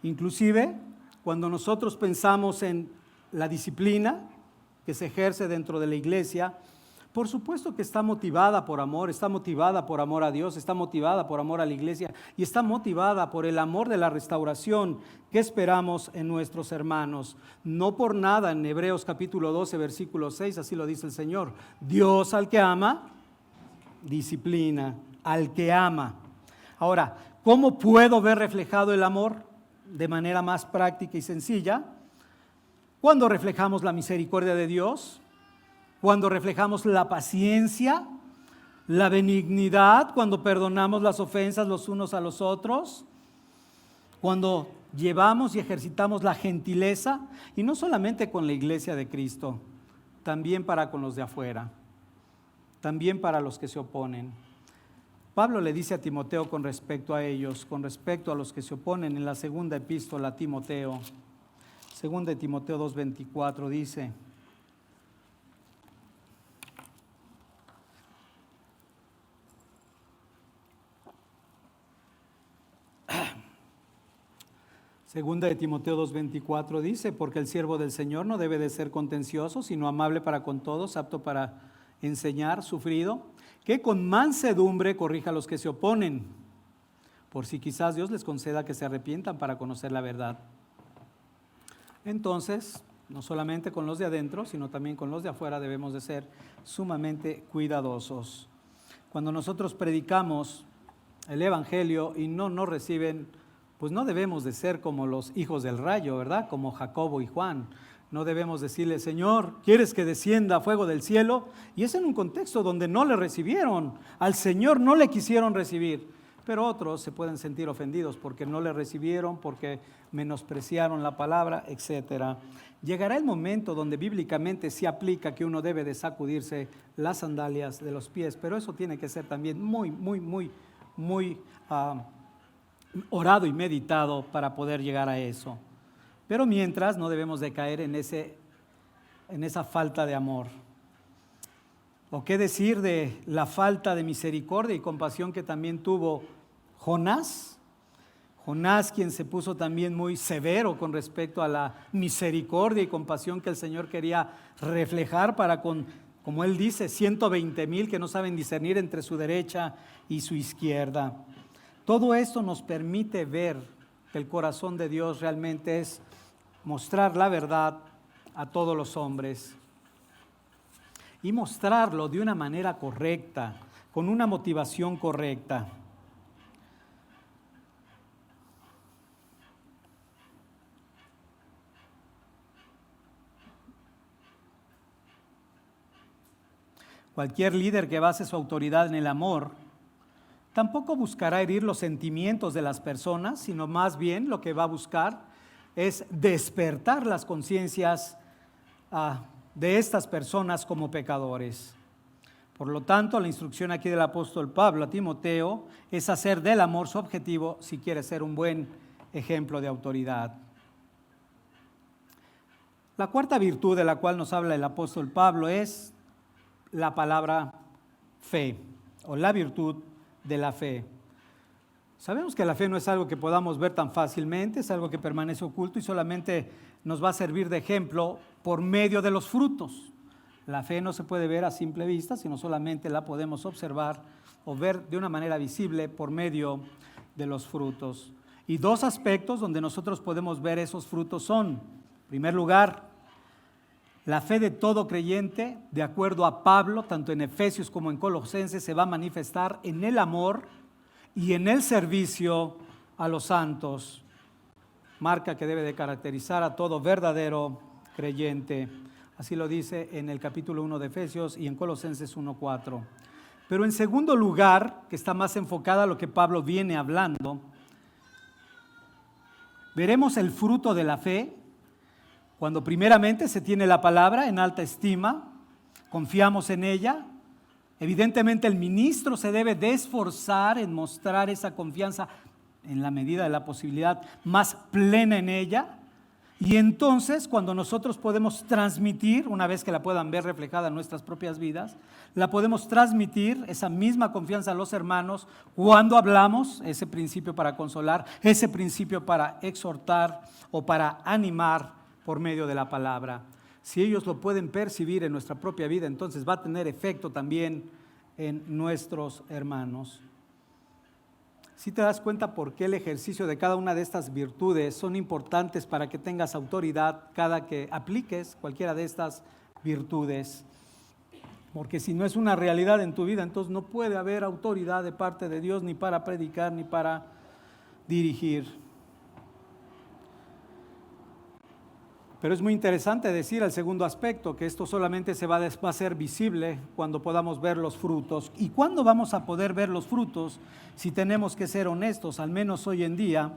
Inclusive, cuando nosotros pensamos en la disciplina que se ejerce dentro de la iglesia, por supuesto que está motivada por amor, está motivada por amor a Dios, está motivada por amor a la iglesia y está motivada por el amor de la restauración que esperamos en nuestros hermanos. No por nada en Hebreos capítulo 12, versículo 6, así lo dice el Señor. Dios al que ama, disciplina, al que ama. Ahora, ¿cómo puedo ver reflejado el amor de manera más práctica y sencilla? Cuando reflejamos la misericordia de Dios, cuando reflejamos la paciencia, la benignidad, cuando perdonamos las ofensas los unos a los otros, cuando llevamos y ejercitamos la gentileza, y no solamente con la iglesia de Cristo, también para con los de afuera, también para los que se oponen. Pablo le dice a Timoteo con respecto a ellos, con respecto a los que se oponen en la segunda epístola a Timoteo, segunda de Timoteo 2:24 dice: Segunda de Timoteo 2:24 dice, porque el siervo del Señor no debe de ser contencioso, sino amable para con todos, apto para enseñar, sufrido, que con mansedumbre corrija a los que se oponen, por si quizás Dios les conceda que se arrepientan para conocer la verdad. Entonces, no solamente con los de adentro, sino también con los de afuera debemos de ser sumamente cuidadosos. Cuando nosotros predicamos el Evangelio y no nos reciben, pues no debemos de ser como los hijos del rayo, ¿verdad? Como Jacobo y Juan. No debemos decirle, Señor, ¿quieres que descienda fuego del cielo? Y es en un contexto donde no le recibieron, al Señor no le quisieron recibir. Pero otros se pueden sentir ofendidos porque no le recibieron, porque menospreciaron la palabra, etc. Llegará el momento donde bíblicamente se aplica que uno debe de sacudirse las sandalias de los pies, pero eso tiene que ser también muy orado y meditado para poder llegar a eso. Pero mientras no debemos de caer en esa falta de amor. ¿O qué decir de la falta de misericordia y compasión que también tuvo Jonás? Jonás, quien se puso también muy severo con respecto a la misericordia y compasión que el Señor quería reflejar para con, como él dice, 120,000 que no saben discernir entre su derecha y su izquierda. Todo esto nos permite ver que el corazón de Dios realmente es mostrar la verdad a todos los hombres y mostrarlo de una manera correcta, con una motivación correcta. Cualquier líder que base su autoridad en el amor tampoco buscará herir los sentimientos de las personas, sino más bien lo que va a buscar es despertar las conciencias de estas personas como pecadores. Por lo tanto, la instrucción aquí del apóstol Pablo a Timoteo es hacer del amor su objetivo si quiere ser un buen ejemplo de autoridad. La cuarta virtud de la cual nos habla el apóstol Pablo es la palabra fe, o la virtud de la fe. Sabemos que la fe no es algo que podamos ver tan fácilmente, es algo que permanece oculto y solamente nos va a servir de ejemplo por medio de los frutos. La fe no se puede ver a simple vista, sino solamente la podemos observar o ver de una manera visible por medio de los frutos. Y dos aspectos donde nosotros podemos ver esos frutos son, en primer lugar, la fe de todo creyente, de acuerdo a Pablo, tanto en Efesios como en Colosenses, se va a manifestar en el amor y en el servicio a los santos, marca que debe de caracterizar a todo verdadero creyente. Así lo dice en el capítulo 1 de Efesios y en Colosenses 1:4. Pero en segundo lugar, que está más enfocada a lo que Pablo viene hablando, veremos el fruto de la fe cuando primeramente se tiene la palabra en alta estima, confiamos en ella. Evidentemente el ministro se debe de esforzar en mostrar esa confianza en la medida de la posibilidad más plena en ella. Y entonces cuando nosotros podemos transmitir, una vez que la puedan ver reflejada en nuestras propias vidas, la podemos transmitir esa misma confianza a los hermanos cuando hablamos, ese principio para consolar, ese principio para exhortar o para animar por medio de la palabra. Si ellos lo pueden percibir en nuestra propia vida, entonces va a tener efecto también en nuestros hermanos. Si te das cuenta por qué el ejercicio de cada una de estas virtudes son importantes para que tengas autoridad cada que apliques cualquiera de estas virtudes. Porque si no es una realidad en tu vida, entonces no puede haber autoridad de parte de Dios ni para predicar ni para dirigir. Pero es muy interesante decir el segundo aspecto, que esto solamente va a ser visible cuando podamos ver los frutos. ¿Y cuándo vamos a poder ver los frutos? Si tenemos que ser honestos, al menos hoy en día,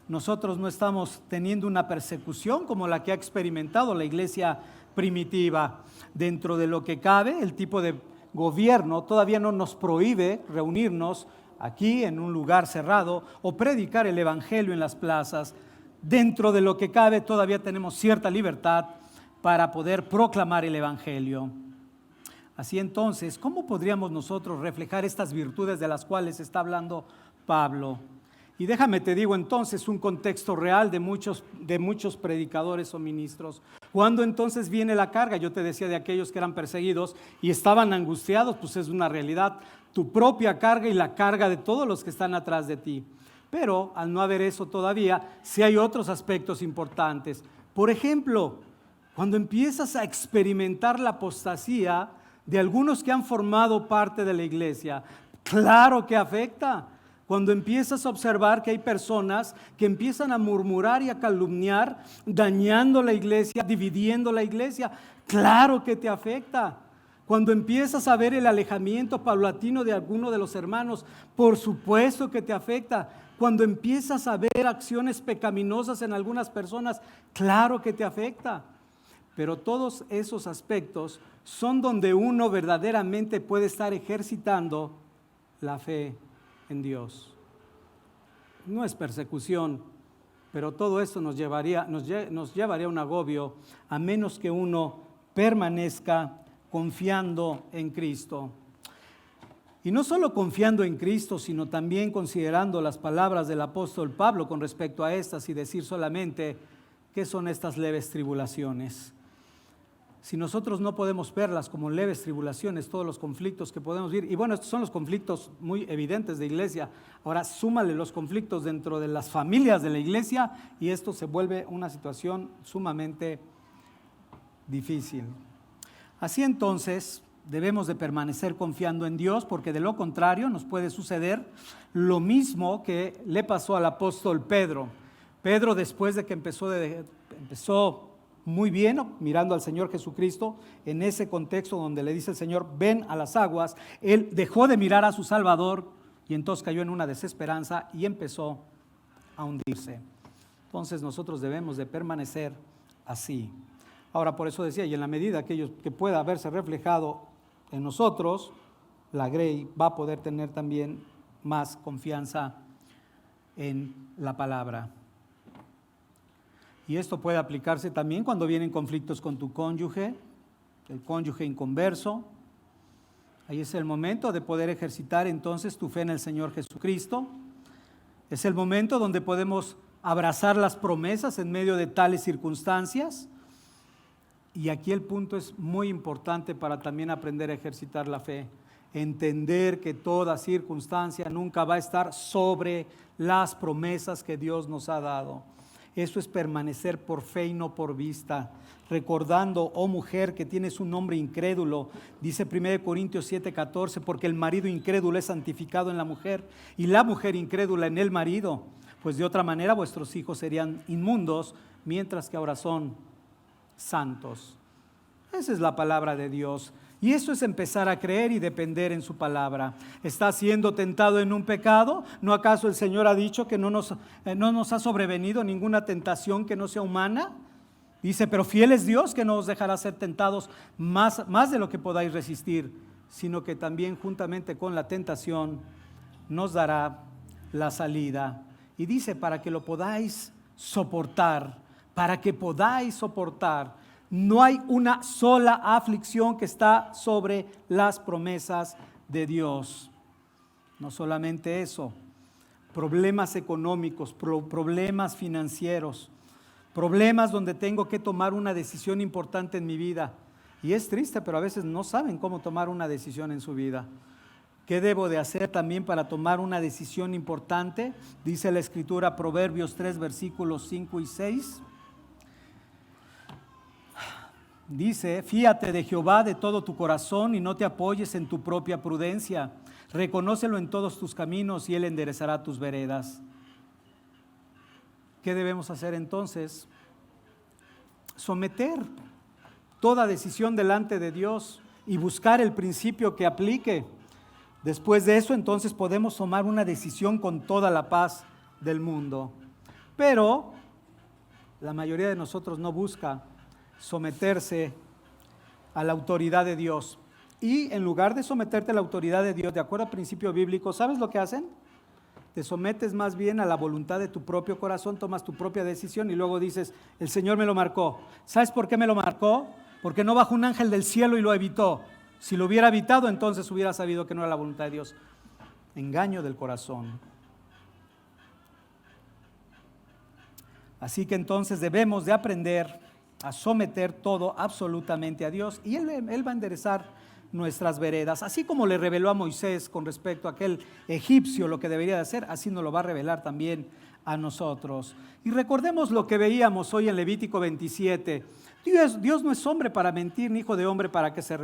nosotros no estamos teniendo una persecución como la que ha experimentado la iglesia primitiva. Dentro de lo que cabe, el tipo de gobierno todavía no nos prohíbe reunirnos aquí en un lugar cerrado o predicar el evangelio en las plazas. Dentro de lo que cabe todavía tenemos cierta libertad para poder proclamar el evangelio. Así entonces, ¿cómo podríamos nosotros reflejar estas virtudes de las cuales está hablando Pablo? Y déjame te digo entonces un contexto real de muchos predicadores o ministros. ¿Cuándo entonces viene la carga? Yo te decía de aquellos que eran perseguidos y estaban angustiados, pues es una realidad. Tu propia carga y la carga de todos los que están atrás de ti. Pero al no haber eso todavía, sí hay otros aspectos importantes. Por ejemplo, cuando empiezas a experimentar la apostasía de algunos que han formado parte de la iglesia, claro que afecta. Cuando empiezas a observar que hay personas que empiezan a murmurar y a calumniar, dañando la iglesia, dividiendo la iglesia, claro que te afecta. Cuando empiezas a ver el alejamiento paulatino de alguno de los hermanos, por supuesto que te afecta. Cuando empiezas a ver acciones pecaminosas en algunas personas, claro que te afecta. Pero todos esos aspectos son donde uno verdaderamente puede estar ejercitando la fe en Dios. No es persecución, pero todo esto nos llevaría a un agobio a menos que uno permanezca confiando en Cristo. Y no solo confiando en Cristo, sino también considerando las palabras del apóstol Pablo con respecto a estas y decir solamente qué son estas leves tribulaciones. Si nosotros no podemos verlas como leves tribulaciones, todos los conflictos que podemos vivir, y bueno, estos son los conflictos muy evidentes de iglesia, ahora súmale los conflictos dentro de las familias de la iglesia y esto se vuelve una situación sumamente difícil. Así entonces, debemos de permanecer confiando en Dios, porque de lo contrario nos puede suceder lo mismo que le pasó al apóstol Pedro. Pedro, después de que empezó muy bien mirando al Señor Jesucristo, en ese contexto donde le dice el Señor, ven a las aguas, él dejó de mirar a su Salvador y entonces cayó en una desesperanza y empezó a hundirse. Entonces nosotros debemos de permanecer así. Ahora, por eso decía, y en la medida que pueda verse reflejado en nosotros, la Grey va a poder tener también más confianza en la palabra. Y esto puede aplicarse también cuando vienen conflictos con tu cónyuge, el cónyuge inconverso. Ahí es el momento de poder ejercitar entonces tu fe en el Señor Jesucristo. Es el momento donde podemos abrazar las promesas en medio de tales circunstancias. Y aquí el punto es muy importante para también aprender a ejercitar la fe. Entender que toda circunstancia nunca va a estar sobre las promesas que Dios nos ha dado. Eso es permanecer por fe y no por vista. Recordando, oh mujer, que tienes un hombre incrédulo, dice 1 Corintios 7:14, porque el marido incrédulo es santificado en la mujer y la mujer incrédula en el marido, pues de otra manera vuestros hijos serían inmundos, mientras que ahora son santos. Esa es la palabra de Dios. Y eso es empezar a creer y depender en su palabra. ¿Estás siendo tentado en un pecado? ¿No acaso el Señor ha dicho que no nos ha sobrevenido ninguna tentación que no sea humana? Dice, pero fiel es Dios que no os dejará ser tentados más de lo que podáis resistir, sino que también juntamente con la tentación nos dará la salida. Y dice, para que lo podáis soportar, para que podáis soportar. No hay una sola aflicción que está sobre las promesas de Dios. No solamente eso, problemas económicos, problemas financieros, problemas donde tengo que tomar una decisión importante en mi vida. Y es triste, pero a veces no saben cómo tomar una decisión en su vida. ¿Qué debo de hacer también para tomar una decisión importante? Dice la Escritura, Proverbios 3, versículos 5 y 6. Dice, fíate de Jehová de todo tu corazón y no te apoyes en tu propia prudencia. Reconócelo en todos tus caminos y Él enderezará tus veredas. ¿Qué debemos hacer entonces? Someter toda decisión delante de Dios y buscar el principio que aplique. Después de eso, entonces podemos tomar una decisión con toda la paz del mundo. Pero la mayoría de nosotros no busca someterse a la autoridad de Dios. Y en lugar de someterte a la autoridad de Dios, de acuerdo al principio bíblico, ¿sabes lo que hacen? Te sometes más bien a la voluntad de tu propio corazón, tomas tu propia decisión y luego dices, el Señor me lo marcó. ¿Sabes por qué me lo marcó? Porque no bajó un ángel del cielo y lo evitó. Si lo hubiera evitado, entonces hubiera sabido que no era la voluntad de Dios. Engaño del corazón. Así que entonces debemos de aprender a someter todo absolutamente a Dios y Él va a enderezar nuestras veredas. Así como le reveló a Moisés con respecto a aquel egipcio lo que debería de hacer, así nos lo va a revelar también a nosotros. Y recordemos lo que veíamos hoy en Levítico 27. Dios no es hombre para mentir, ni hijo de hombre para que se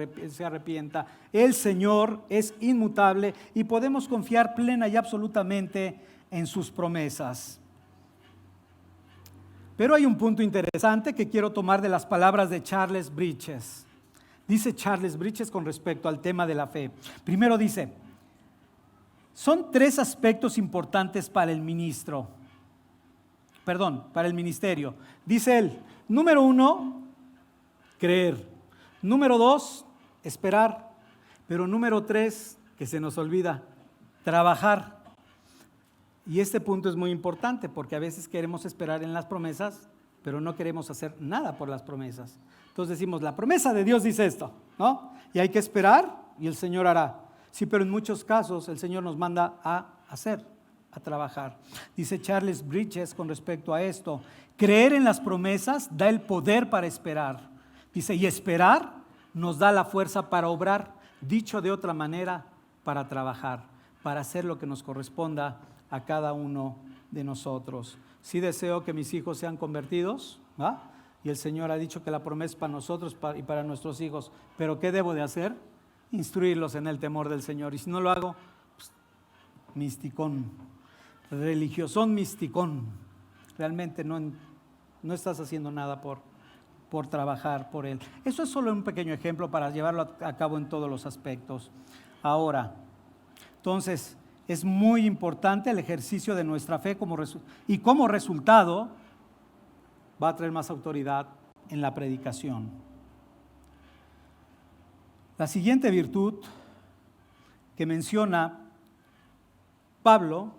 arrepienta. El Señor es inmutable y podemos confiar plena y absolutamente en sus promesas. Pero hay un punto interesante que quiero tomar de las palabras de Charles Bridges. Dice Charles Bridges con respecto al tema de la fe. Primero dice, son 3 aspectos importantes para el ministerio. Dice él, número 1, creer. Número 2, esperar. Pero número 3, que se nos olvida, trabajar. Y este punto es muy importante porque a veces queremos esperar en las promesas, pero no queremos hacer nada por las promesas. Entonces decimos, la promesa de Dios dice esto, ¿no? Y hay que esperar y el Señor hará. Sí, pero en muchos casos el Señor nos manda a hacer, a trabajar. Dice Charles Bridges con respecto a esto, creer en las promesas da el poder para esperar. Dice, y esperar nos da la fuerza para obrar, dicho de otra manera, para trabajar, para hacer lo que nos corresponda a cada uno de nosotros. Sí deseo que mis hijos sean convertidos, ¿va? Y el Señor ha dicho que la promesa es para nosotros y para nuestros hijos. Pero ¿qué debo de hacer? Instruirlos en el temor del Señor. Y si no lo hago, pues, misticón, religiosón misticón. Realmente no estás haciendo nada por trabajar por Él. Eso es solo un pequeño ejemplo para llevarlo a cabo en todos los aspectos. Ahora, entonces, es muy importante el ejercicio de nuestra fe y como resultado va a traer más autoridad en la predicación. La siguiente virtud que menciona Pablo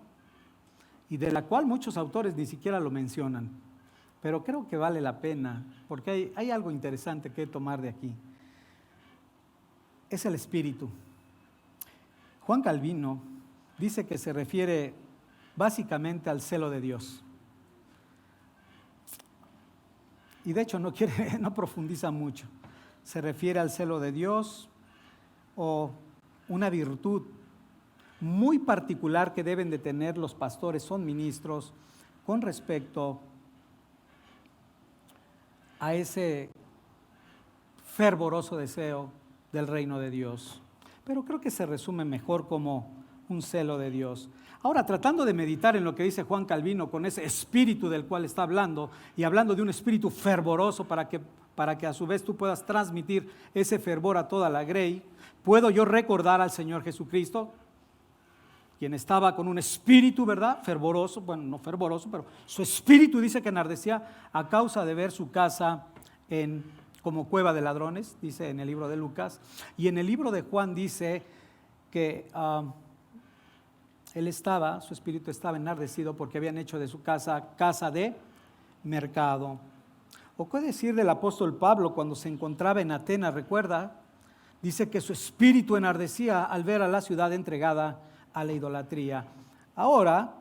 y de la cual muchos autores ni siquiera lo mencionan, pero creo que vale la pena porque hay algo interesante que tomar de aquí. Es el espíritu. Juan Calvino dice que se refiere básicamente al celo de Dios. Y de hecho no profundiza mucho. Se refiere al celo de Dios o una virtud muy particular que deben de tener los pastores, son ministros, con respecto a ese fervoroso deseo del reino de Dios. Pero creo que se resume mejor como un celo de Dios. Ahora, tratando de meditar en lo que dice Juan Calvino con ese espíritu del cual está hablando y hablando de un espíritu fervoroso para que a su vez tú puedas transmitir ese fervor a toda la grey, puedo yo recordar al Señor Jesucristo, quien estaba con un espíritu, ¿verdad? Fervoroso, bueno, no fervoroso, pero su espíritu dice que enardecía a causa de ver su casa como cueva de ladrones, dice en el libro de Lucas, y en el libro de Juan dice que su espíritu estaba enardecido porque habían hecho de su casa de mercado. O qué decir del apóstol Pablo cuando se encontraba en Atenas, recuerda, dice que su espíritu enardecía al ver a la ciudad entregada a la idolatría. Ahora,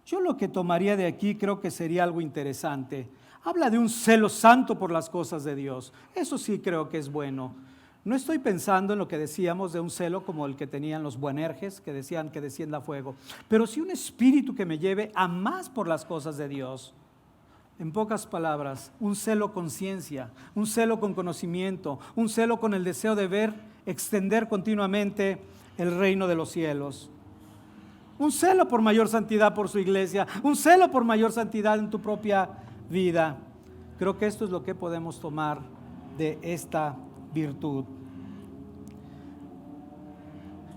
yo lo que tomaría de aquí creo que sería algo interesante. Habla de un celo santo por las cosas de Dios. Eso sí creo que es bueno. No estoy pensando en lo que decíamos de un celo como el que tenían los Boanerges, que decían que descienda fuego, pero sí un espíritu que me lleve a más por las cosas de Dios. En pocas palabras, un celo con ciencia, un celo con conocimiento, un celo con el deseo de ver extender continuamente el reino de los cielos. Un celo por mayor santidad por su iglesia, un celo por mayor santidad en tu propia vida. Creo que esto es lo que podemos tomar de esta virtud.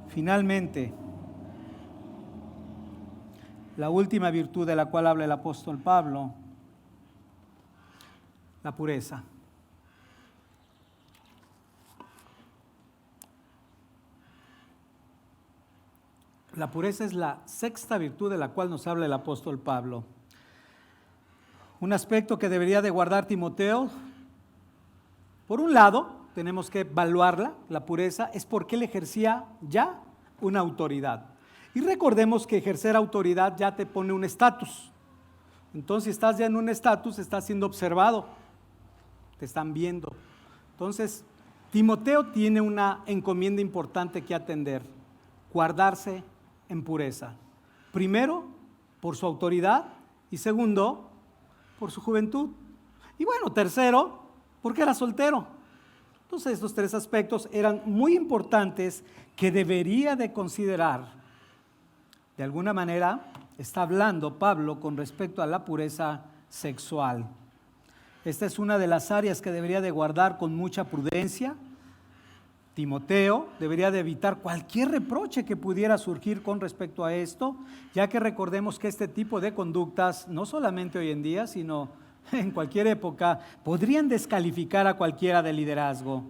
Finalmente, la última virtud de la cual habla el apóstol Pablo, la pureza. La pureza es la sexta virtud de la cual nos habla el apóstol Pablo. Un aspecto que debería de guardar Timoteo. Por un lado, tenemos que evaluarla, la pureza, es porque él ejercía ya una autoridad. Y recordemos que ejercer autoridad ya te pone un estatus. Entonces, si estás ya en un estatus, estás siendo observado, te están viendo. Entonces, Timoteo tiene una encomienda importante que atender: guardarse en pureza. Primero, por su autoridad, y segundo, por su juventud. Y bueno, tercero, porque era soltero. Entonces, estos tres aspectos eran muy importantes que debería de considerar. De alguna manera, está hablando Pablo con respecto a la pureza sexual. Esta es una de las áreas que debería de guardar con mucha prudencia. Timoteo debería de evitar cualquier reproche que pudiera surgir con respecto a esto, ya que recordemos que este tipo de conductas, no solamente hoy en día, sino en cualquier época, podrían descalificar a cualquiera de liderazgo.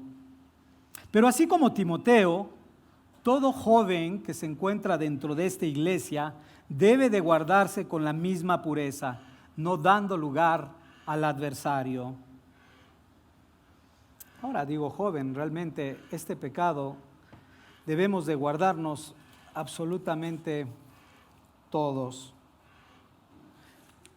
Pero así como Timoteo, todo joven que se encuentra dentro de esta iglesia debe de guardarse con la misma pureza, no dando lugar al adversario. Ahora digo joven, realmente este pecado debemos de guardarnos absolutamente todos.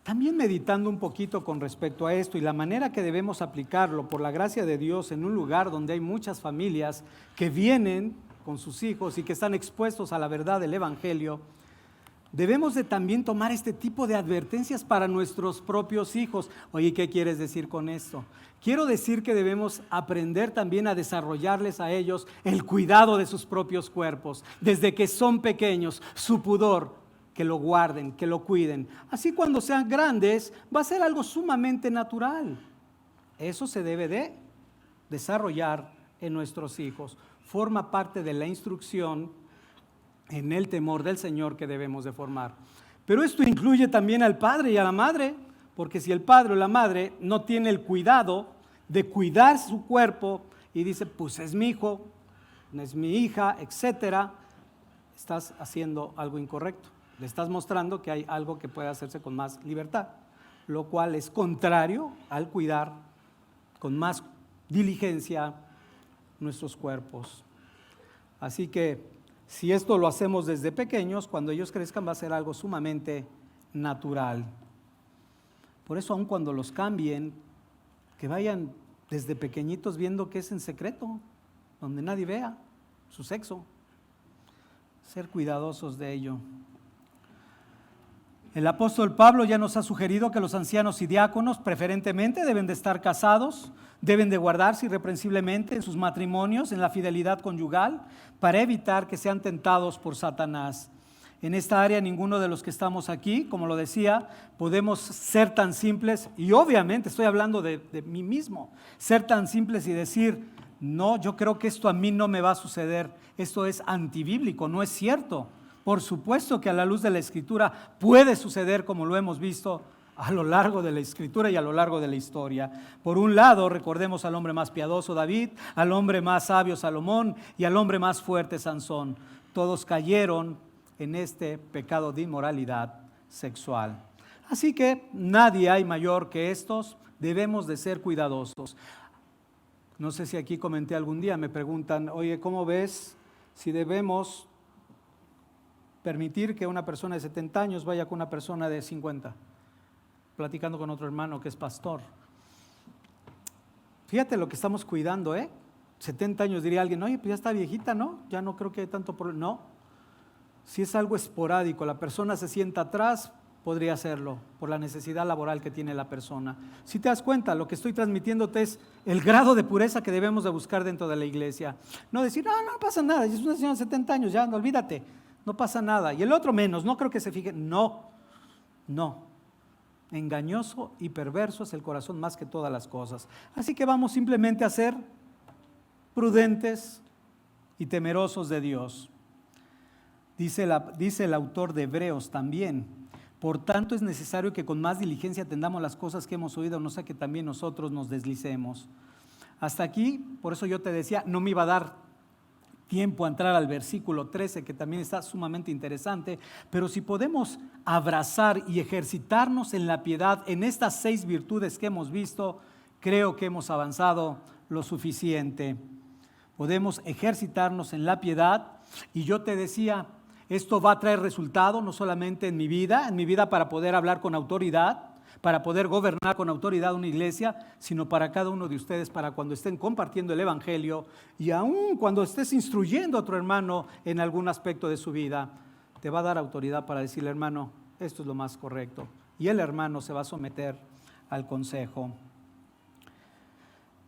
También meditando un poquito con respecto a esto y la manera que debemos aplicarlo por la gracia de Dios en un lugar donde hay muchas familias que vienen con sus hijos y que están expuestos a la verdad del Evangelio, debemos de también tomar este tipo de advertencias para nuestros propios hijos. Oye, ¿qué quieres decir con esto? Quiero decir que debemos aprender también a desarrollarles a ellos el cuidado de sus propios cuerpos, desde que son pequeños, su pudor, que lo guarden, que lo cuiden. Así cuando sean grandes va a ser algo sumamente natural. Eso se debe de desarrollar en nuestros hijos. Forma parte de la instrucción en el temor del Señor que debemos de formar. Pero esto incluye también al padre y a la madre, porque si el padre o la madre no tiene el cuidado de cuidar su cuerpo y dice, pues es mi hijo, no es mi hija, etcétera, estás haciendo algo incorrecto. Le estás mostrando que hay algo que puede hacerse con más libertad, lo cual es contrario al cuidar con más diligencia nuestros cuerpos. Así que si esto lo hacemos desde pequeños, cuando ellos crezcan va a ser algo sumamente natural. Por eso, aun cuando los cambien, que vayan desde pequeñitos viendo que es en secreto, donde nadie vea su sexo. Ser cuidadosos de ello. El apóstol Pablo ya nos ha sugerido que los ancianos y diáconos preferentemente deben de estar casados, deben de guardarse irreprensiblemente en sus matrimonios, en la fidelidad conyugal, para evitar que sean tentados por Satanás. En esta área ninguno de los que estamos aquí, como lo decía, podemos ser tan simples, y obviamente estoy hablando de mí mismo, ser tan simples y decir, no, yo creo que esto a mí no me va a suceder, esto es antibíblico, no es cierto. Por supuesto que a la luz de la Escritura puede suceder, como lo hemos visto a lo largo de la Escritura y a lo largo de la historia. Por un lado, recordemos al hombre más piadoso David, al hombre más sabio Salomón y al hombre más fuerte Sansón. Todos cayeron en este pecado de inmoralidad sexual. Así que nadie hay mayor que estos, debemos de ser cuidadosos. No sé si aquí comenté algún día, me preguntan, oye, ¿cómo ves si debemos permitir que una persona de 70 años vaya con una persona de 50? Platicando con otro hermano que es pastor. Fíjate lo que estamos cuidando, 70 años diría alguien, oye, pues ya está viejita, ¿no? Ya no creo que hay tanto problema. No, si es algo esporádico, la persona se sienta atrás, podría hacerlo por la necesidad laboral que tiene la persona. Si te das cuenta, lo que estoy transmitiéndote es el grado de pureza que debemos de buscar dentro de la iglesia. No decir, no pasa nada, es una señora de 70 años, ya, no, olvídate. No pasa nada. Y el otro menos, no creo que se fije. No. Engañoso y perverso es el corazón más que todas las cosas. Así que vamos simplemente a ser prudentes y temerosos de Dios. Dice el autor de Hebreos también. Por tanto, es necesario que con más diligencia atendamos las cosas que hemos oído, no sea que también nosotros nos deslicemos. Hasta aquí, por eso yo te decía, no me iba a dar tiempo a entrar al versículo 13, que también está sumamente interesante, pero si podemos abrazar y ejercitarnos en la piedad, en estas 6 virtudes que hemos visto, creo que hemos avanzado lo suficiente. Podemos ejercitarnos en la piedad, y yo te decía, esto va a traer resultado no solamente en mi vida para poder hablar con autoridad, para poder gobernar con autoridad una iglesia, sino para cada uno de ustedes, para cuando estén compartiendo el evangelio y aún cuando estés instruyendo a otro hermano en algún aspecto de su vida, te va a dar autoridad para decirle, hermano, esto es lo más correcto. Y el hermano se va a someter al consejo.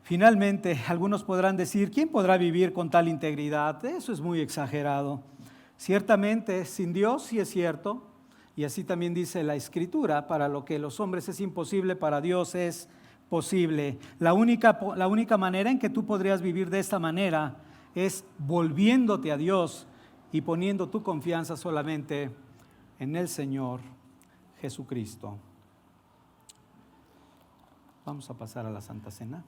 Finalmente, algunos podrán decir, ¿quién podrá vivir con tal integridad? Eso es muy exagerado. Ciertamente, sin Dios sí es cierto, y así también dice la Escritura, para lo que los hombres es imposible, para Dios es posible. La única manera en que tú podrías vivir de esta manera es volviéndote a Dios y poniendo tu confianza solamente en el Señor Jesucristo. Vamos a pasar a la Santa Cena.